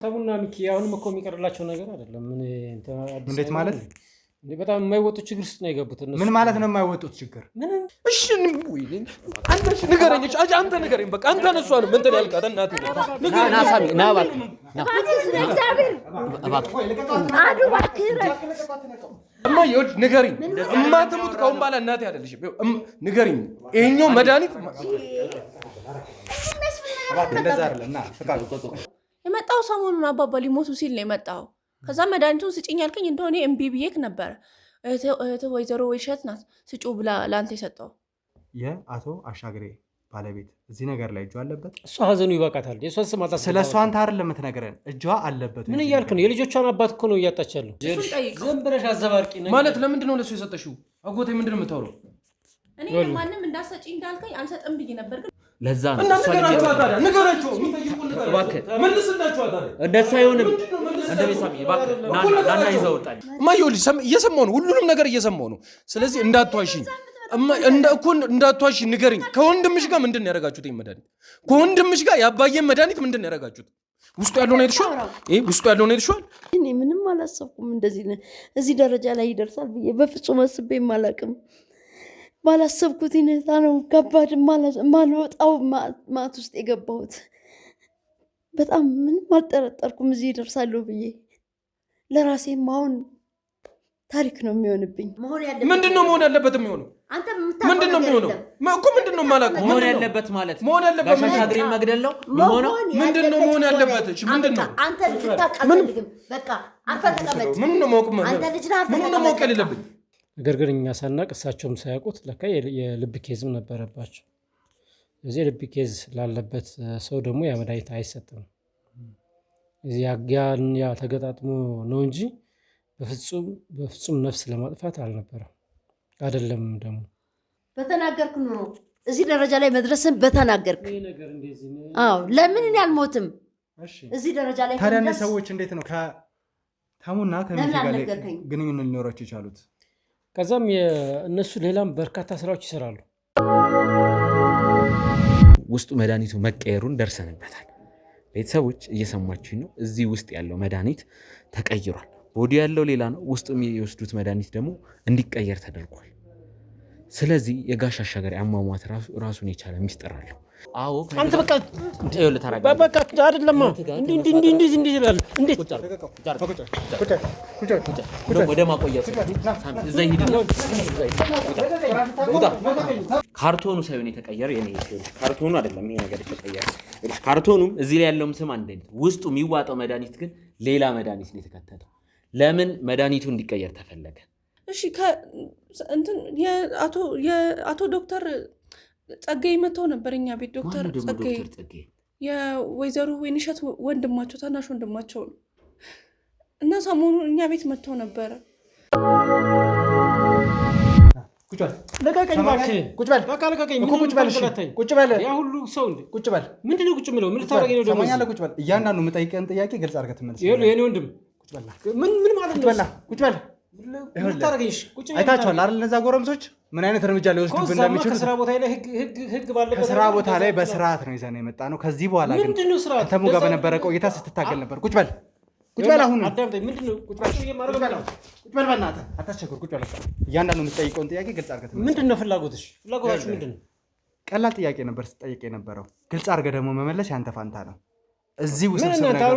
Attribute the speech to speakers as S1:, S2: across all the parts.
S1: ታቡና ሚኪ አሁንም እኮ የሚቀርላቸው ነገር አይደለም። ምን
S2: እንዴት ማለት
S1: በጣም የማይወጡት ችግር ውስጥ ነው የገቡት እነሱ።
S2: ምን ማለት ነው የማይወጡት ችግር?
S1: ምን
S3: እሺ አንተ ንገረኝ። አንተ ንገረኝ። በቃ አንተ ነሷ ነው ምን ያልቃት እናት
S4: ና ሳሚ ና እባክህ
S3: እማ ይኸውልሽ ንገሪኝ። እማትሙት ከአሁን በኋላ እናቴ አይደለሽም። ንገሪኝ። ይሄኛው መድኃኒት
S2: እንደዛ አይደለም። ና ፍቃዱ
S5: የመጣው ሰሞኑን አባባ ሊሞቱ ሲል ነው የመጣው። ከዛ መድኃኒቱን ስጭኝ አልከኝ እንደሆነ እምቢ ብዬሽ ነበር። ወይዘሮ ወይሸት ናት ስጩ ብላ ላንተ የሰጠው።
S2: የአቶ አሻግሬ ባለቤት እዚህ ነገር ላይ እጇ አለበት።
S1: እሷ ሀዘኑ ይበቃታል። የሷን ስም አታስብ።
S2: ስለሷ አንተ አይደለም የምትነግረን፣ እጇ አለበት።
S1: ምን እያልክ ነው? የልጆቿን አባት እኮ ነው እያጣች ያለው። ዝም ብለሽ አዘባርቂ ነው
S3: ማለት። ለምንድን ነው ለሱ የሰጠሽው? አጎቴ ምንድን ነው የምታወራው?
S5: እኔ ለማንም እንዳሰጪ እንዳልከኝ አልሰጥም ብዬ ነበር። ግን
S4: ለዛ ነው
S3: እና ንገራቸው።
S4: እባክህ
S3: መልስላቸው። ታዲያ
S4: እንደሱ አይሆንም። እንደዚህ ሳሚ እባክህ ናና ይዘው ወጣኝ።
S3: ይኸውልሽ እየሰማሁ ነው፣ ሁሉንም ነገር እየሰማሁ ነው። ስለዚህ እንዳትዋሺኝ እንዳትዋሺ ንገሪኝ። ከወንድምሽ ጋር ምንድን ነው ያደረጋችሁት? መድኃኒት ከወንድምሽ ጋር ያባየን መድኃኒት ምንድን ነው ያደረጋችሁት? ውስጡ ያለውን አይተሽዋል? ውስጡ ያለውን አይተሽዋል?
S6: እኔ ምንም አላሰብኩም እንደዚህ እዚህ ደረጃ ላይ ይደርሳል ብዬ በፍጹም አስቤም አላውቅም። ባላሰብኩት ሁኔታ ነው ከባድ ማልወጣው ማት ውስጥ የገባሁት። በጣም ምንም አልጠረጠርኩም እዚህ ይደርሳለሁ ብዬ። ለራሴም አሁን ታሪክ ነው የሚሆንብኝ።
S3: ምንድነው መሆን ያለበት የሚሆነው? ምንድነው የሚሆነው እኮ ምንድነው የማላውቀው?
S4: መሆን ያለበት ማለት
S3: መሆን ያለበት
S4: ጋሽ አሻግሬን መግደል ነው የሚሆነው።
S3: ምንድነው መሆን ያለበት? እሺ ምንድነው?
S6: አንተ ልታቃልልም በቃ አንተ ተቀመጥ።
S3: ምንድነው ማወቅ የሌለብኝ?
S1: ነገር ግን እኛ ሳናቅ እሳቸውም ሳያውቁት ለካ የልብ ኬዝም ነበረባቸው። እዚህ የልብ ኬዝ ላለበት ሰው ደግሞ ያ መድኃኒት አይሰጥም። እዚህ ያ ተገጣጥሞ ነው እንጂ በፍጹም ነፍስ ለማጥፋት አልነበረም። አይደለም ደግሞ
S6: በተናገርክ ኑሮ እዚህ ደረጃ ላይ መድረስን በተናገርክ። አዎ ለምን እኔ አልሞትም? እዚህ ደረጃ ላይ
S2: ታዲያ ሰዎች እንዴት ነው ከታሙና ከሚኪ ጋር ግንኙነት ሊኖራቸው የቻሉት?
S1: ከዛም እነሱ ሌላም በርካታ ስራዎች ይሰራሉ።
S4: ውስጡ መድኃኒቱ መቀየሩን ደርሰንበታል። ቤተሰቦች እየሰማችሁ ነው። እዚህ ውስጥ ያለው መድኃኒት ተቀይሯል። ቦዲ ያለው ሌላ ነው፣ ውስጡ የሚወስዱት መድኃኒት ደግሞ እንዲቀየር ተደርጓል። ስለዚህ የጋሽ አሻግሬ አሟሟት ራሱን የቻለ ሚስጥር አለው። አዎ
S1: አንተ በቃ
S4: በቃ
S1: አይደለም እንዴ ይላል። እንዴት
S4: ወደ ማቆያ እዛ ሂድና ካርቶኑ ሳይሆን የተቀየረ የኔ ካርቶኑ አይደለም ይሄ ነገር የተቀየረ። ካርቶኑም እዚህ ላይ ያለውም ስም አንድ አይነት፣ ውስጡ የሚዋጠው መድኃኒት ግን ሌላ መድኃኒት ነው የተከተተው። ለምን መድኃኒቱ እንዲቀየር ተፈለገ?
S5: እሺ እንትን የአቶ ዶክተር ጸጋይ መተው ነበር እኛ ቤት። ዶክተር ጸጋይ የወይዘሮ ወይንሸት ወንድማቸው ታናሽ ወንድማቸው ነው እና ሰሞኑን እኛ ቤት መተው ነበረ።
S1: ቁጭ በል ለቀቀኝ እባክህ። ቁጭ በል በቃ ለቀቀኝ። ቁጭ በል ያ ሁሉ ሰው እንዴ ቁጭ በል። ምንድነው ቁጭ ብለው ምን ልታረገኝ ነው ደግሞ?
S2: ሰማኛለህ? ቁጭ በል። እያንዳንዱ የምጠይቀን ጥያቄ ግልጽ አድርገህ ትመልስ።
S1: የኔ ወንድም ቁጭ በል። ምን ማለት ነው?
S2: ቁጭ በል። አይታችኋል አይደል? እነዛ ጎረምሶች ምን አይነት እርምጃ ሊወስዱብን እንደሚችሉ።
S1: ከስራ ቦታ ላይ ህግ ባለበት
S2: ከስራ ቦታ ላይ በስርዓት ነው ይዘን የመጣ ነው። ከዚህ በኋላ ግን ከተሙ ጋር በነበረ ቆይታ ስትታገል ነበር። ቁጭ በል ቁጭ በል። አሁን
S1: አዳምጠኝ። ምንድነው ቁጭ በል?
S2: ቁጭ በል በእናትህ አታስቸግር። ቁጭ በል። እያንዳንዱ የምትጠይቀውን ጥያቄ ግልጽ አድርገህ ትመልስ።
S1: ምንድነው ፍላጎታችሁ ምንድነው?
S2: ቀላል ጥያቄ ነበር ስትጠይቅ የነበረው። ግልጽ አድርገህ ደግሞ መመለስ ያንተ ፋንታ ነው። እዚህ ውስብስብ ነገር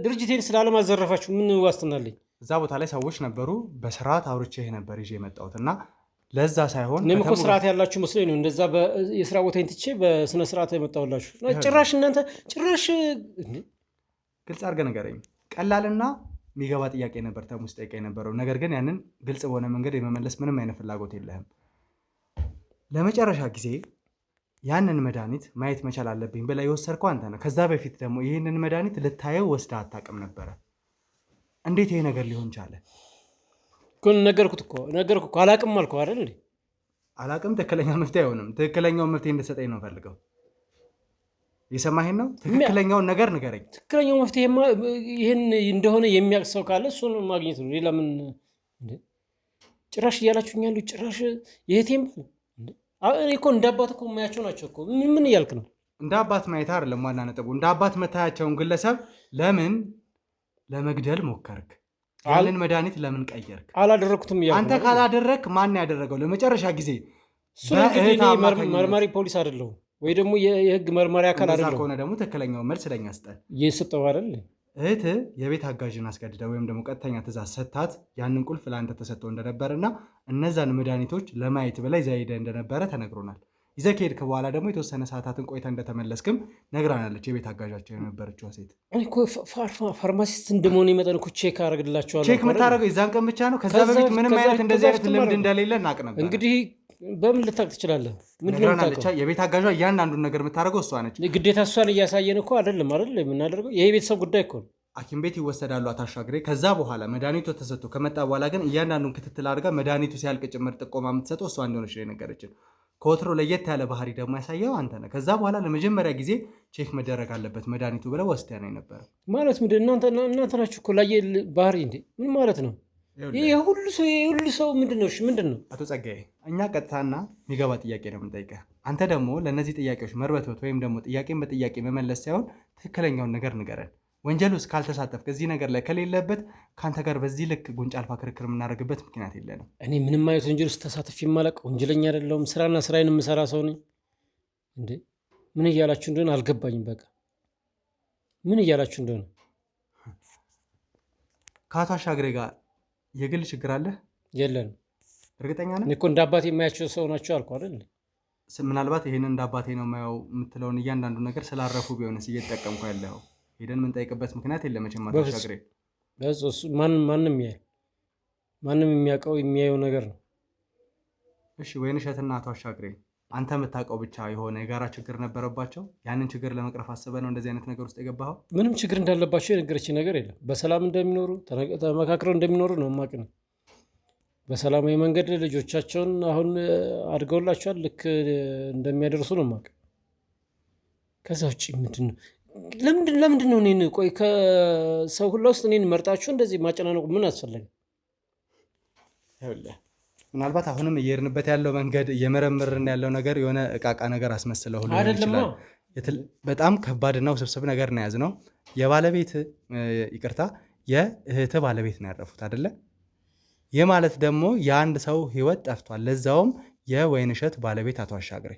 S1: ድርጅቴን ስላለማዘረፋችሁ ምን ዋስትና አለኝ?
S2: እዛ ቦታ ላይ ሰዎች ነበሩ። በስርዓት አውርቼህ ነበር ይዤ የመጣሁት እና ለዛ ሳይሆን
S1: እኔም እኮ ስርዓት ያላችሁ መስሎኝ ነው እንደዛ የስራ ቦታዬን ትቼ በስነ ስርዓት የመጣሁላችሁ። ጭራሽ እናንተ
S2: ግልጽ አድርገህ ንገረኝ። ቀላልና የሚገባ ጥያቄ ነበር ተሙ ስጠይቀ የነበረው። ነገር ግን ያንን ግልጽ በሆነ መንገድ የመመለስ ምንም አይነት ፍላጎት የለህም። ለመጨረሻ ጊዜ ያንን መድኃኒት ማየት መቻል አለብኝ ብለህ የወሰድከው አንተ ነህ። ከዛ በፊት ደግሞ ይህንን መድኃኒት ልታየው ወስደህ አታውቅም ነበረ። እንዴት ይሄ ነገር ሊሆን ቻለ?
S1: ነገርኩት እኮ አላቅም አልኩህ አይደል እንዴ?
S2: አላቅም ትክክለኛ መፍትሄ አይሆንም። ትክክለኛውን መፍትሄ እንድትሰጠኝ ነው ፈልገው። የሰማኸኝ ነው? ትክክለኛውን ነገር ንገረኝ።
S1: ትክክለኛው መፍትሄማ ይህን እንደሆነ የሚያውቅ ሰው ካለ እሱን ማግኘት ነው። ሌላ ምን ጭራሽ እያላችሁኝ ያሉ ጭራሽ የእህቴም እኔ እኮ እንዳባት እኮ የማያቸው ናቸው እኮ። ምን እያልክ ነው?
S2: እንደ አባት ማየት አይደለም ዋና ነጥቡ። እንደ አባት መታያቸውን ግለሰብ ለምን ለመግደል ሞከርክ? ያንን መድኃኒት ለምን ቀየርክ?
S1: አላደረኩትም።
S2: አንተ ካላደረክ ማን ያደረገው? ለመጨረሻ ጊዜ
S1: መርማሪ ፖሊስ አይደለሁም ወይ ደግሞ የህግ መርማሪ አካል አይደለሁም።
S2: ከሆነ ደግሞ ትክክለኛውን መልስ ለኛ ስጠን።
S1: እየሰጠው አይደል?
S2: እህት የቤት አጋዥን አስገድዳ ወይም ደግሞ ቀጥተኛ ትእዛዝ ሰታት ያንን ቁልፍ ለአንተ ተሰጥቶ እንደነበረና እነዛን መድኃኒቶች ለማየት በላይ ይዘህ ሄደህ እንደነበረ ተነግሮናል። ይዘህ ከሄድክ በኋላ ደግሞ የተወሰነ ሰዓታትን ቆይታ እንደተመለስክም ነግራናለች የቤት አጋዣቸው የነበረችው ሴት።
S1: ፋርማሲስት እንደመሆነ መጠን እኮ ቼክ አደርግላቸዋለሁ።
S2: ቼክ የምታደርገው የዛን ቀን ብቻ ነው። ከዛ በፊት ምንም አይነት እንደዚህ አይነት ልምድ እንደሌለ እናቅ ነበር።
S1: እንግዲህ በምን ልታውቅ ትችላለህ?
S2: ነግራናለች። የቤት አጋዣ እያንዳንዱን ነገር የምታደርገው እሷ ነች።
S1: ግዴታ እሷን እያሳየን እኮ አይደለም የምናደርገው። ይሄ የቤተሰብ ጉዳይ እኮ ነው።
S2: ሐኪም ቤት ይወሰዳሉ አታሻግሬ። ከዛ በኋላ መድኃኒቱ ተሰጥቶ ከመጣ በኋላ ግን እያንዳንዱን ክትትል አድርጋ መድኃኒቱ ሲያልቅ ጭምር ጥቆማ የምትሰጠው እሷ እንደሆነች ነው የነገረችን። ከወትሮ ለየት ያለ ባህሪ ደግሞ ያሳየው አንተ ነህ። ከዛ በኋላ ለመጀመሪያ ጊዜ ቼክ መደረግ አለበት መድኃኒቱ ብለው ወስደህ ነው የነበረው።
S1: ማለት ምንድን እናንተ ናችሁ እኮ ላይ ባህሪ እንዴ? ምን ማለት ነው? ይሄ ሁሉ ሰው ምንድን ነው?
S2: አቶ ጸጋዬ እኛ ቀጥታና የሚገባ ጥያቄ ነው የምንጠይቀህ። አንተ ደግሞ ለእነዚህ ጥያቄዎች መርበትበት ወይም ደግሞ ጥያቄን በጥያቄ መመለስ ሳይሆን ትክክለኛውን ነገር ንገረን። ወንጀል ውስጥ ካልተሳተፍክ እዚህ ነገር ላይ ከሌለበት ከአንተ ጋር በዚህ ልክ ጉንጫ አልፋ ክርክር የምናደርግበት ምክንያት የለንም።
S1: እኔ ምንም አይነት ወንጀል ውስጥ ተሳትፌ የማላውቅ ወንጀለኛ አይደለሁም። ስራና ስራዬን የምሰራ ሰው ነኝ። እንዴ ምን እያላችሁ እንደሆነ አልገባኝም። በቃ ምን እያላችሁ እንደሆነ።
S2: ከአቶ አሻግሬ ጋር የግል ችግር አለ?
S1: የለንም።
S2: እርግጠኛ ነህ?
S1: እኔ እኮ እንደ አባቴ የማያቸው ሰው ናቸው አልኩ አይደል?
S2: ምናልባት ይህንን እንደ አባቴ ነው የማየው የምትለውን እያንዳንዱ ነገር ስላረፉ ቢሆንስ እየተጠቀምኩ ያለው ሄደን የምንጠይቅበት ምክንያት የለም። አቶ አሻግሬ
S1: ማንም የሚያውቀው የሚያየው ነገር ነው።
S2: እሺ ወይንሸትና አቶ አሻግሬ አንተ የምታውቀው ብቻ የሆነ የጋራ ችግር ነበረባቸው። ያንን ችግር ለመቅረፍ አስበህ ነው እንደዚህ አይነት ነገር ውስጥ የገባኸው? ምንም
S1: ችግር እንዳለባቸው የነገረችኝ ነገር የለም። በሰላም እንደሚኖሩ ተመካክረው እንደሚኖሩ ነው የማውቅ ነው። በሰላማዊ መንገድ ልጆቻቸውን አሁን አድገውላቸዋል። ልክ እንደሚያደርሱ ነው የማውቅ። ከዛ ውጭ ምንድን ነው? ለምንድን ነው እኔን ቆይ ከሰው ሁላ ውስጥ እኔን መርጣችሁ እንደዚህ ማጨናነቁ ምን አስፈለገ?
S2: ምናልባት አሁንም እየሄድንበት ያለው መንገድ እየመረመርን ያለው ነገር የሆነ እቃቃ ነገር አስመስለው ሁሉ ይችላል። በጣም ከባድና ውስብስብ ነገር ነው የያዝነው። የባለቤት ይቅርታ የእህት ባለቤት ነው ያረፉት አይደለ? ይህ ማለት ደግሞ የአንድ ሰው ህይወት ጠፍቷል። ለዛውም የወይንሸት ባለቤት አቶ አሻግሬ።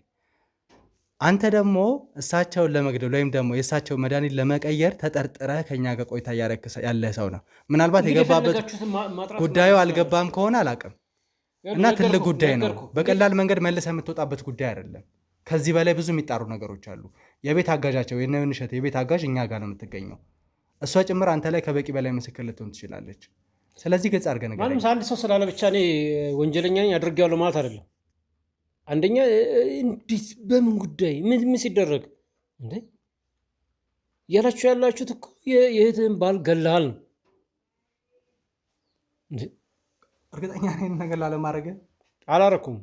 S2: አንተ ደግሞ እሳቸውን ለመግደል ወይም ደግሞ የእሳቸው መድኃኒት ለመቀየር ተጠርጥረህ ከኛ ጋር ቆይታ እያደረክ ያለ ሰው ነው። ምናልባት የገባበት ጉዳዩ አልገባም ከሆነ አላውቅም እና ትልቅ ጉዳይ ነው። በቀላል መንገድ መልሰህ የምትወጣበት ጉዳይ አይደለም። ከዚህ በላይ ብዙ የሚጣሩ ነገሮች አሉ። የቤት አጋዣቸው የእነ ወይንሸት የቤት አጋዥ እኛ ጋር ነው የምትገኘው። እሷ ጭምር አንተ ላይ ከበቂ በላይ ምስክር ልትሆን ትችላለች። ስለዚህ ግልጽ አድርገህ ነገር
S1: ማንም አንድ ሰው ስላለ ብቻ እኔ ወንጀለኛ ነኝ አድርጌዋለሁ ማለት አይደለም። አንደኛ እንዴት በምን ጉዳይ ምን ሲደረግ እንዴ ያላችሁት እኮ የእህትህን ባል ገለሃል ነው እንዴ?
S2: እርግጠኛ ነኝ ነገር ላለማድረግ
S1: አላረኩም።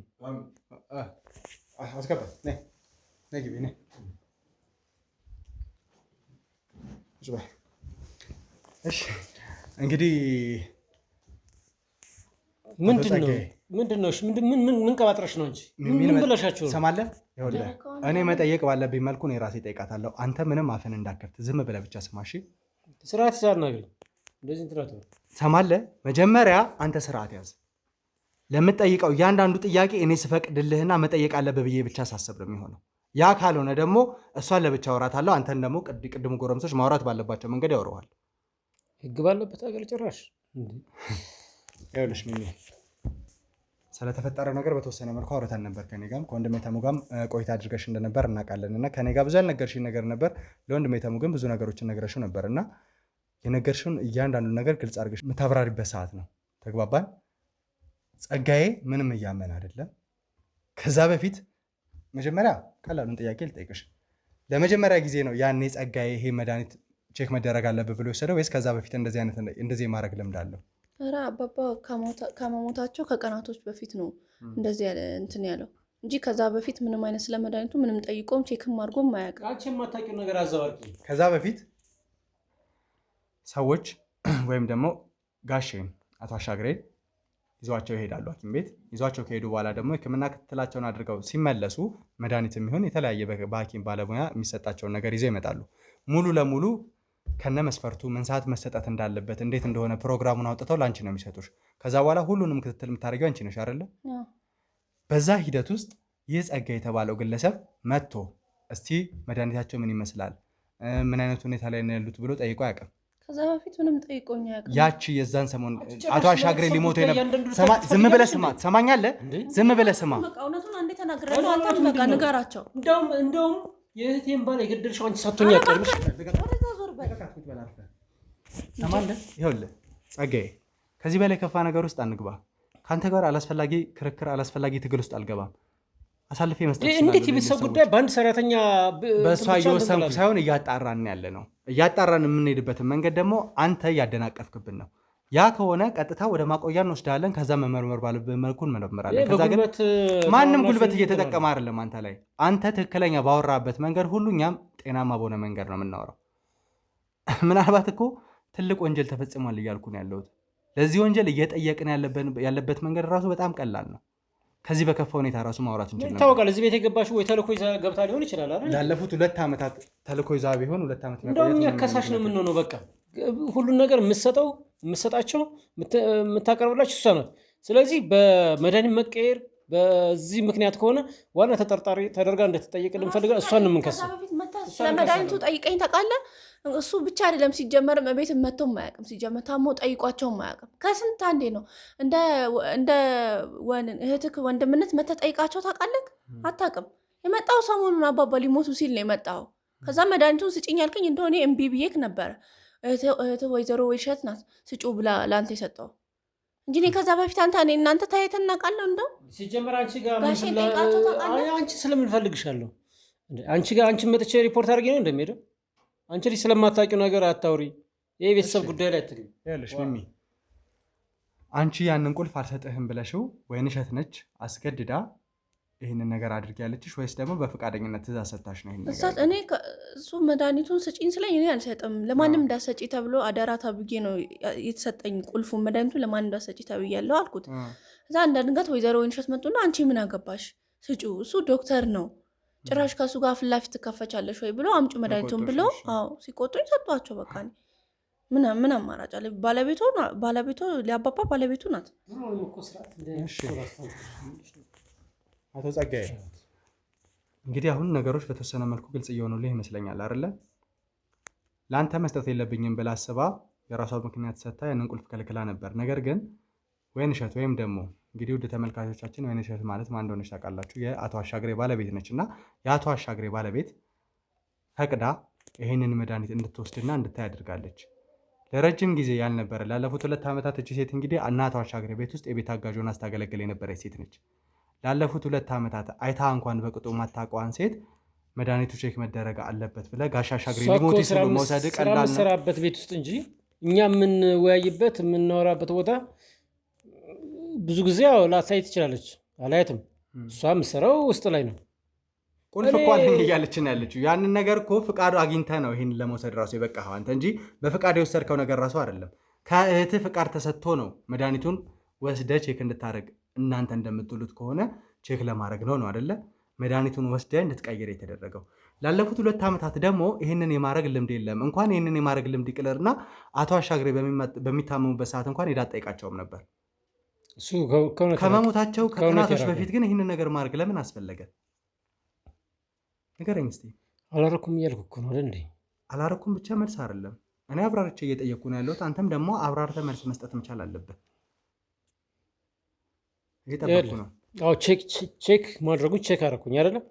S2: አስገባ ነግቢ ነ እሺ እንግዲህ ምንድን ነው ምን ቀባጥረሽ ነው እንጂ ምን ብለሻቸው ሰማለህ? ይኸውልህ እኔ መጠየቅ ባለብኝ መልኩ እኔ ራሴ እጠይቃታለሁ። አንተ ምንም አፍን እንዳከፍት ዝም ብለህ ብቻ ስማ እሺ?
S1: ስርዓት ይዛናገኝ እንደዚህ እንትራት
S2: ሰማለህ? መጀመሪያ አንተ ስርዓት ያዝ። ለምትጠይቀው እያንዳንዱ ጥያቄ እኔ ስፈቅድልህና መጠየቅ አለብህ ብዬ ብቻ ሳስብ ነው የሚሆነው። ያ ካልሆነ ደግሞ እሷን ለብቻ አወራታለሁ። አንተን ደግሞ ቅድሙ ጎረምሶች ማውራት ባለባቸው መንገድ ያወራዋል።
S1: ህግ ባለበት ሀገር ጭራሽ
S2: ይኸውልሽ ሚሚ ስለተፈጠረው ነገር በተወሰነ መልኩ አውርተን ነበር። ከኔ ጋርም ከወንድሜ ተሙ ጋርም ቆይታ አድርገሽ እንደነበር እናውቃለን። እና ከኔ ጋር ብዙ ያልነገርሽኝ ነገር ነበር። ለወንድሜ ተሙ ግን ብዙ ነገሮችን ነግረሽው ነበር እና የነገርሽውን እያንዳንዱ ነገር ግልጽ አድርገሽ የምታብራሪበት ሰዓት ነው። ተግባባን? ጸጋዬ ምንም እያመን አይደለም። ከዛ በፊት መጀመሪያ ቀላሉን ጥያቄ ልጠይቅሽ። ለመጀመሪያ ጊዜ ነው ያኔ ጸጋዬ ይሄ መድኃኒት ቼክ መደረግ አለብህ ብሎ የወሰደው ወይስ ከዛ በፊት እንደዚህ የማድረግ ልምድ አለው?
S5: ኧረ አባባ ከመሞታቸው ከቀናቶች በፊት ነው እንደዚህ እንትን ያለው እንጂ ከዛ በፊት ምንም አይነት ስለ መድኃኒቱ ምንም ጠይቆም ቼክም አድርጎም አያውቅም።
S1: አንቺ የማታውቂው ነገር አዘባርቂ።
S2: ከዛ በፊት ሰዎች ወይም ደግሞ ጋሼን አቶ አሻግሬን ይዟቸው ይሄዳሉ ሐኪም ቤት። ይዟቸው ከሄዱ በኋላ ደግሞ ሕክምና ክትትላቸውን አድርገው ሲመለሱ መድኃኒት የሚሆን የተለያየ በሐኪም ባለሙያ የሚሰጣቸውን ነገር ይዘው ይመጣሉ። ሙሉ ለሙሉ ከነ መስፈርቱ ምን ሰዓት መሰጠት እንዳለበት እንዴት እንደሆነ ፕሮግራሙን አውጥተው ላንቺ ነው የሚሰጡሽ። ከዛ በኋላ ሁሉንም ክትትል የምታደርጊው አንቺ ነሽ አይደለ? በዛ ሂደት ውስጥ ይህ ጸጋ የተባለው ግለሰብ መጥቶ እስቲ መድኃኒታቸው ምን ይመስላል፣ ምን አይነት ሁኔታ ላይ ነው ያሉት ብሎ ጠይቆ አያውቅም።
S5: ከዛ በፊት ምንም ጠይቆኝ አያውቅም።
S2: ያቺ የዛን ሰሞን አቶ አሻግሬ ሊሞቱ ዝም ብለህ ስማ፣ ትሰማኛለህ? ዝም ብለህ ስማ።
S5: እውነቱን አንዴ ተናግሬያለሁ። አንተም በቃ ንገራቸው።
S1: እንደውም የእህቴን ባል የገደልሽው አንቺ ሳትሆኚ አትቀርምሽ።
S2: ሰማለህ? ይኸውልህ ጸጋዬ፣ ከዚህ በላይ ከፋ ነገር ውስጥ አንግባ። ከአንተ ጋር አላስፈላጊ ክርክር፣ አላስፈላጊ ትግል ውስጥ አልገባም። አሳልፌ መስጠት
S1: እንዴት የቤተሰብ ጉዳይ በአንድ ሰራተኛ
S2: በእሷ እየወሰንኩ ሳይሆን እያጣራን ያለ ነው። እያጣራን የምንሄድበትን መንገድ ደግሞ አንተ እያደናቀፍክብን ነው። ያ ከሆነ ቀጥታ ወደ ማቆያ እንወስዳለን። ከዛ መመርመር ባለብን መልኩ እንመረምራለን። ከዛ ግን ማንም ጉልበት እየተጠቀመ አይደለም አንተ ላይ። አንተ ትክክለኛ ባወራበት መንገድ ሁሉ እኛም ጤናማ በሆነ መንገድ ነው የምናወራው። ምናልባት እኮ ትልቅ ወንጀል ተፈጽሟል እያልኩ ነው ያለሁት። ለዚህ ወንጀል እየጠየቅን ያለበት መንገድ ራሱ በጣም ቀላል ነው። ከዚህ በከፋ ሁኔታ ራሱ ማውራት እንችላለን።
S1: ይታወቃል። እዚህ ቤት የገባሽ ወይ ተልኮ ይዛ ገብታ ሊሆን ይችላል አይደል?
S2: ላለፉት 2 ዓመታት ተልኮ ይዛ ቢሆን 2 ዓመት
S1: እንደውም እኛ ከሳሽ ነው የምንሆነው። በቃ ሁሉን ነገር የምትሰጣቸው የምታቀርብላችሁ እሷ ናት። ስለዚህ በመድኃኒት መቀየር በዚህ ምክንያት ከሆነ ዋና ተጠርጣሪ ተደርጋ እንደተጠየቅ ልንፈልጋ እሷን ነው የምንከሰው።
S5: ስለመድኃኒቱ ጠይቀኝ ታውቃለህ? እሱ ብቻ አይደለም ሲጀመርም ቤት መጥቶም አያውቅም። ሲጀመር ታሞ ጠይቋቸውም አያውቅም። ከስንት አንዴ ነው እንደ እህትህ ወንድምነት መተህ ጠይቃቸው ታውቃለህ? አታውቅም። የመጣው ሰሞኑን አባባ ሊሞቱ ሲል ነው የመጣው። ከዛ መድኃኒቱን ስጭኝ ያልከኝ እንደሆነ እምቢ ብዬክ ነበረ። እህትህ ወይዘሮ ወይሸት ናት ስጩ ብላ ለአንተ የሰጠው እንጂ እኔ ከዛ በፊት እናንተ ታየተን እናውቃለን። እንደው
S1: ሲጀመር አንቺ ጋር አንቺ ስለምንፈልግሻለሁ አንቺ ጋር አንቺ መጥቼ ሪፖርት አድርጌ ነው እንደሚሄደው። አንቺ ልጅ ስለማታውቂው ነገር አታውሪ። ይሄ ቤተሰብ ጉዳይ ላይ አትግቢ።
S2: ያለሽ ሚሚ አንቺ ያንን ቁልፍ አልሰጥህም ብለሽው ወይንሸት ነች አስገድዳ ይህንን ነገር አድርጊያለችሽ ወይስ ደግሞ በፈቃደኝነት ትእዛዝ ሰጥታሽ ነው? ይሄን ነገር
S5: እኔ እሱ መድኃኒቱን ስጪኝ ስለኝ እኔ አልሰጥም። ለማንም እንዳሰጪ ተብሎ አደራ ተብዬ ነው የተሰጠኝ። ቁልፉን መድኃኒቱን ለማንም እንዳሰጪ ተብያለሁ አልኩት። እዛ እንደ ድንገት ወይዘሮ ወይንሸት መጡና አንቺ ምን አገባሽ ስጪው፣ እሱ ዶክተር ነው፣ ጭራሽ ከእሱ ጋር ፊት ለፊት ትከፈቻለሽ ወይ ብሎ አምጩ መድኃኒቱን ብሎ ሲቆጡኝ ሰጧቸው። በቃ ምን አማራጭ አለ? ባለቤቱ ሊያባባ ባለቤቱ ናት።
S2: አቶ ጸጋዬ እንግዲህ አሁን ነገሮች በተወሰነ መልኩ ግልጽ እየሆኑልህ ይመስለኛል አይደለ? ለአንተ መስጠት የለብኝም ብላ አስባ የራሷ ምክንያት ሰጥታ ያንን ቁልፍ ከልክላ ነበር። ነገር ግን ወይንሸት ወይም ደግሞ እንግዲህ ውድ ተመልካቾቻችን ወይንሸት ማለት ማን እንደሆነች ታውቃላችሁ? የአቶ አሻግሬ ባለቤት ነች። እና የአቶ አሻግሬ ባለቤት ፈቅዳ ይህንን መድኃኒት እንድትወስድና እንድታይ አድርጋለች። ለረጅም ጊዜ ያልነበረ ላለፉት 2 ዓመታት እቺ ሴት እንግዲህ አቶ አሻግሬ ቤት ውስጥ የቤት አጋዥ ሆና ስታገለግል የነበረች ሴት ነች። ላለፉት 2 ዓመታት አይታ እንኳን በቅጡ ማታውቀዋን ሴት መድኃኒቱ ቼክ መደረግ አለበት ብለህ ጋሻ አሻግሬ ሊሞት ሲሉ መውሰድ ቀላል ነው።
S1: የምሰራበት ቤት ውስጥ እንጂ እኛ የምንወያይበት የምናወራበት ቦታ ብዙ ጊዜ ላታይ ትችላለች፣ አላያትም። እሷ የምትሰራው ውስጥ ላይ ነው።
S2: ቁልፍ እኮ አለኝ እያለች ነው ያለችው። ያንን ነገር እኮ ፍቃዱ አግኝተህ ነው ይህን ለመውሰድ ራሱ የበቃኸው አንተ እንጂ በፍቃድ የወሰድከው ነገር ራሱ አይደለም። ከእህትህ ፍቃድ ተሰጥቶ ነው መድኃኒቱን ወስደህ ቼክ እንድታደርግ እናንተ እንደምትሉት ከሆነ ቼክ ለማድረግ ነው አይደለ? መድኃኒቱን ወስደህ እንድትቀይር የተደረገው። ላለፉት 2 ዓመታት ደግሞ ይህንን የማድረግ ልምድ የለም። እንኳን ይህንን የማድረግ ልምድ ይቅርና አቶ አሻግሬ በሚታመሙበት ሰዓት እንኳን ሄዳ አትጠይቃቸውም ነበር። ከመሞታቸው ከቀናቶች በፊት ግን ይህንን ነገር ማድረግ ለምን አስፈለገ? ንገረኝ እስኪ።
S1: አላረኩም እያልኩ እኮ ነው እንዴ?
S2: አላረኩም ብቻ መልስ አይደለም። እኔ አብራርቼ እየጠየቅኩ ነው ያለሁት። አንተም ደግሞ አብራርተህ መልስ መስጠት መቻል አለብህ። እየጠበቅኩ ነው።
S1: ቼክ ማድረጉን ቼክ አደረኩኝ አይደለም?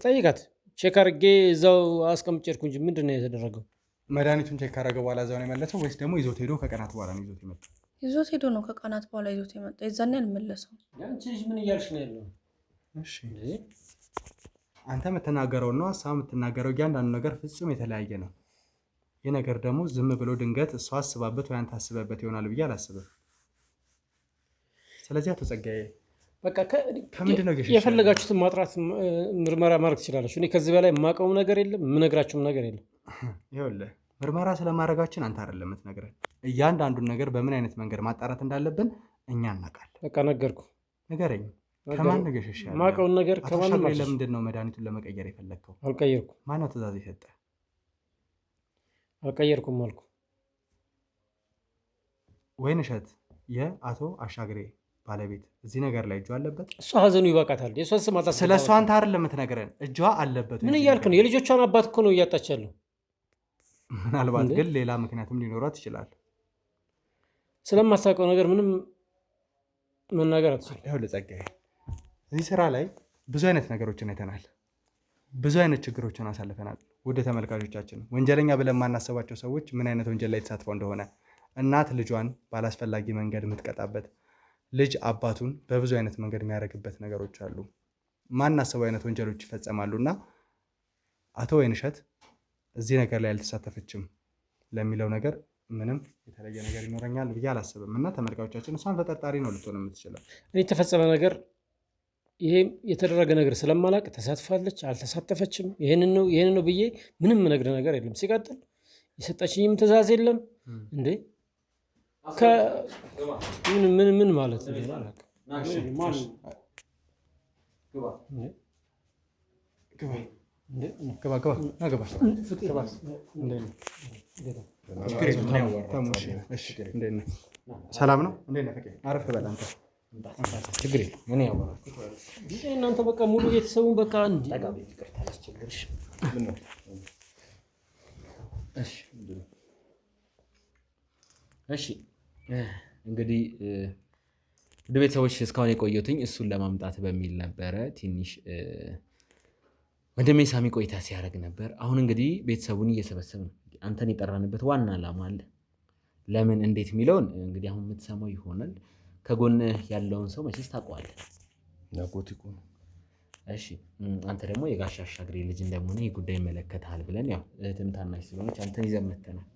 S1: ጠይቃት። ቼክ አድርጌ እዛው አስቀምጬ ሄድኩ እንጂ ምንድን ነው የተደረገው?
S2: መድኃኒቱን ቼክ ካደረገ በኋላ እዛው ነው የመለሰው ወይስ ደግሞ ይዞት ሄዶ ከቀናት በኋላ ነው ይዞት የመጣው?
S5: ይዞት ሄዶ ነው ከቀናት በኋላ ይዞት የመጣ። የዛኔ አልመለሰው።
S1: አንቺ ልጅ ምን እያልሽ ነው ያለው?
S2: እሺ አንተ የምትናገረው ነው ሀሳብ የምትናገረው እያንዳንዱ ነገር ፍጹም የተለያየ ነው። ይህ ነገር ደግሞ ዝም ብሎ ድንገት እሷ አስባበት ወይ አንተ አስበበት ይሆናል ብዬ አላስብም። ስለዚህ አቶ ጸጋዬ
S1: በቃ
S2: ከምንድን ነው
S1: የፈለጋችሁትን ማጥራት ምርመራ ማድረግ ትችላለች። እኔ ከዚህ በላይ የማውቀውም ነገር የለም የምነግራችሁም ነገር የለም።
S2: ይኸውልህ ምርመራ ስለማድረጋችን አንተ አይደለም የምትነግረን። እያንዳንዱን ነገር በምን አይነት መንገድ ማጣራት እንዳለብን እኛ እናውቃለን።
S1: በቃ ነገርኩ።
S2: ንገረኝ። ከማን ነው ገሸሽ ያለው?
S1: የማውቀውን ነገር ከማንም
S2: ለምንድን ነው መድኃኒቱን ለመቀየር የፈለግከው?
S1: አልቀየርኩም።
S2: ማነው ትእዛዝ የሰጠ?
S1: አልቀየርኩም አልኩ።
S2: ወይንሸት የአቶ አሻግሬ ባለቤት እዚህ ነገር ላይ እጇ አለበት?
S1: እሷ ሀዘኑ ይበቃታል። የእሷን ስም አታስብ።
S2: ስለ እሷ አንተ አይደለም የምትነግረን፣ እጇ አለበት።
S1: ምን እያልክ ነው? የልጆቿን አባት እኮ ነው እያጣች ያለው።
S2: ምናልባት ግን ሌላ ምክንያትም ሊኖራት ይችላል።
S1: ስለማታውቀው ነገር ምንም መናገር አትችልም።
S2: ይኸውልህ ጸጋዬ፣ እዚህ ስራ ላይ ብዙ አይነት ነገሮችን አይተናል። ብዙ አይነት ችግሮችን አሳልፈናል። ውድ ተመልካቾቻችን፣ ወንጀለኛ ብለን የማናስባቸው ሰዎች ምን አይነት ወንጀል ላይ ተሳትፈው እንደሆነ፣ እናት ልጇን ባላስፈላጊ መንገድ የምትቀጣበት፣ ልጅ አባቱን በብዙ አይነት መንገድ የሚያደርግበት ነገሮች አሉ። ማናስበው አይነት ወንጀሎች ይፈጸማሉ እና አቶ ወይንሸት እዚህ ነገር ላይ አልተሳተፈችም ለሚለው ነገር ምንም የተለየ ነገር ይኖረኛል ብዬ አላስብም። እና ተመልካቾቻችን እሷን ተጠርጣሪ ነው ልትሆን የምትችለው።
S1: እኔ የተፈጸመ ነገር ይሄ የተደረገ ነገር ስለማላቅ ተሳትፋለች አልተሳተፈችም ይሄንን ነው ብዬ ምንም ነገር የለም። ሲቀጥል የሰጠችኝም ትእዛዝ የለም እንዴ ምን ማለት ነው?
S2: ሰላም ነው? አረፍ በል አንተ።
S1: ችግር የለም። እናንተ በቃ ሙሉ ቤተሰቡን በቃ
S4: እሺ እንግዲህ ወደ ቤተሰቦች እስካሁን የቆየሁትኝ እሱን ለማምጣት በሚል ነበረ። ትንሽ ወንድሜ ሳሚ ቆይታ ሲያደርግ ነበር። አሁን እንግዲህ ቤተሰቡን እየሰበሰብ ነው። አንተን የጠራንበት ዋና ዓላማ አለ። ለምን እንዴት የሚለውን እንግዲህ አሁን የምትሰማው ይሆናል። ከጎንህ ያለውን ሰው መቼስ ታውቀዋለህ።
S3: ናቆቲኩ ነው።
S4: እሺ አንተ ደግሞ የጋሽ አሻግሬ ልጅ እንደሆነ ይህ ጉዳይ ይመለከታል ብለን ያው እህትም ታናሽ ስለሆነች አንተን ይዘን መተናል።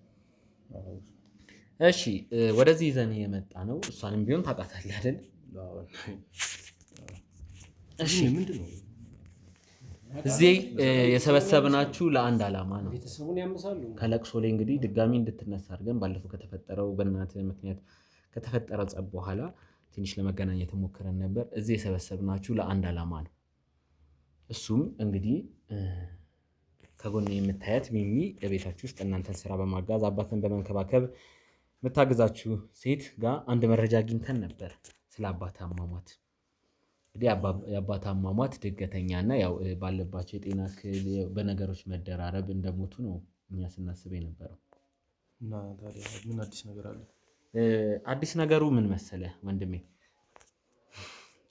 S4: እሺ ወደዚህ ይዘን የመጣ ነው። እሷንም ቢሆን ታውቃታለህ አይደል? እሺ ምንድነው እዚህ የሰበሰብናችሁ ለአንድ ዓላማ ነው።
S1: ቤተሰቡን ያምሳሉ።
S4: ከለቅሶ ላይ እንግዲህ ድጋሚ እንድትነሳ አድርገን ባለፈው ከተፈጠረው በእናትህ ምክንያት ከተፈጠረው ጸብ በኋላ ትንሽ ለመገናኘት ሞክረን ነበር። እዚህ የሰበሰብናችሁ ለአንድ ዓላማ ነው። እሱም እንግዲህ ከጎን የምታያት ሚሚ የቤታችሁ ውስጥ እናንተን ስራ በማጋዝ አባትን በመንከባከብ የምታግዛችሁ ሴት ጋር አንድ መረጃ አግኝተን ነበር ስለ አባት አሟሟት። እንግዲህ የአባት አሟሟት ድንገተኛና ያው ባለባቸው የጤና እክል በነገሮች መደራረብ እንደሞቱ ነው እኛ ስናስብ የነበረው።
S3: እና ታዲያ ምን አዲስ ነገር አለ?
S4: አዲስ ነገሩ ምን መሰለህ ወንድሜ፣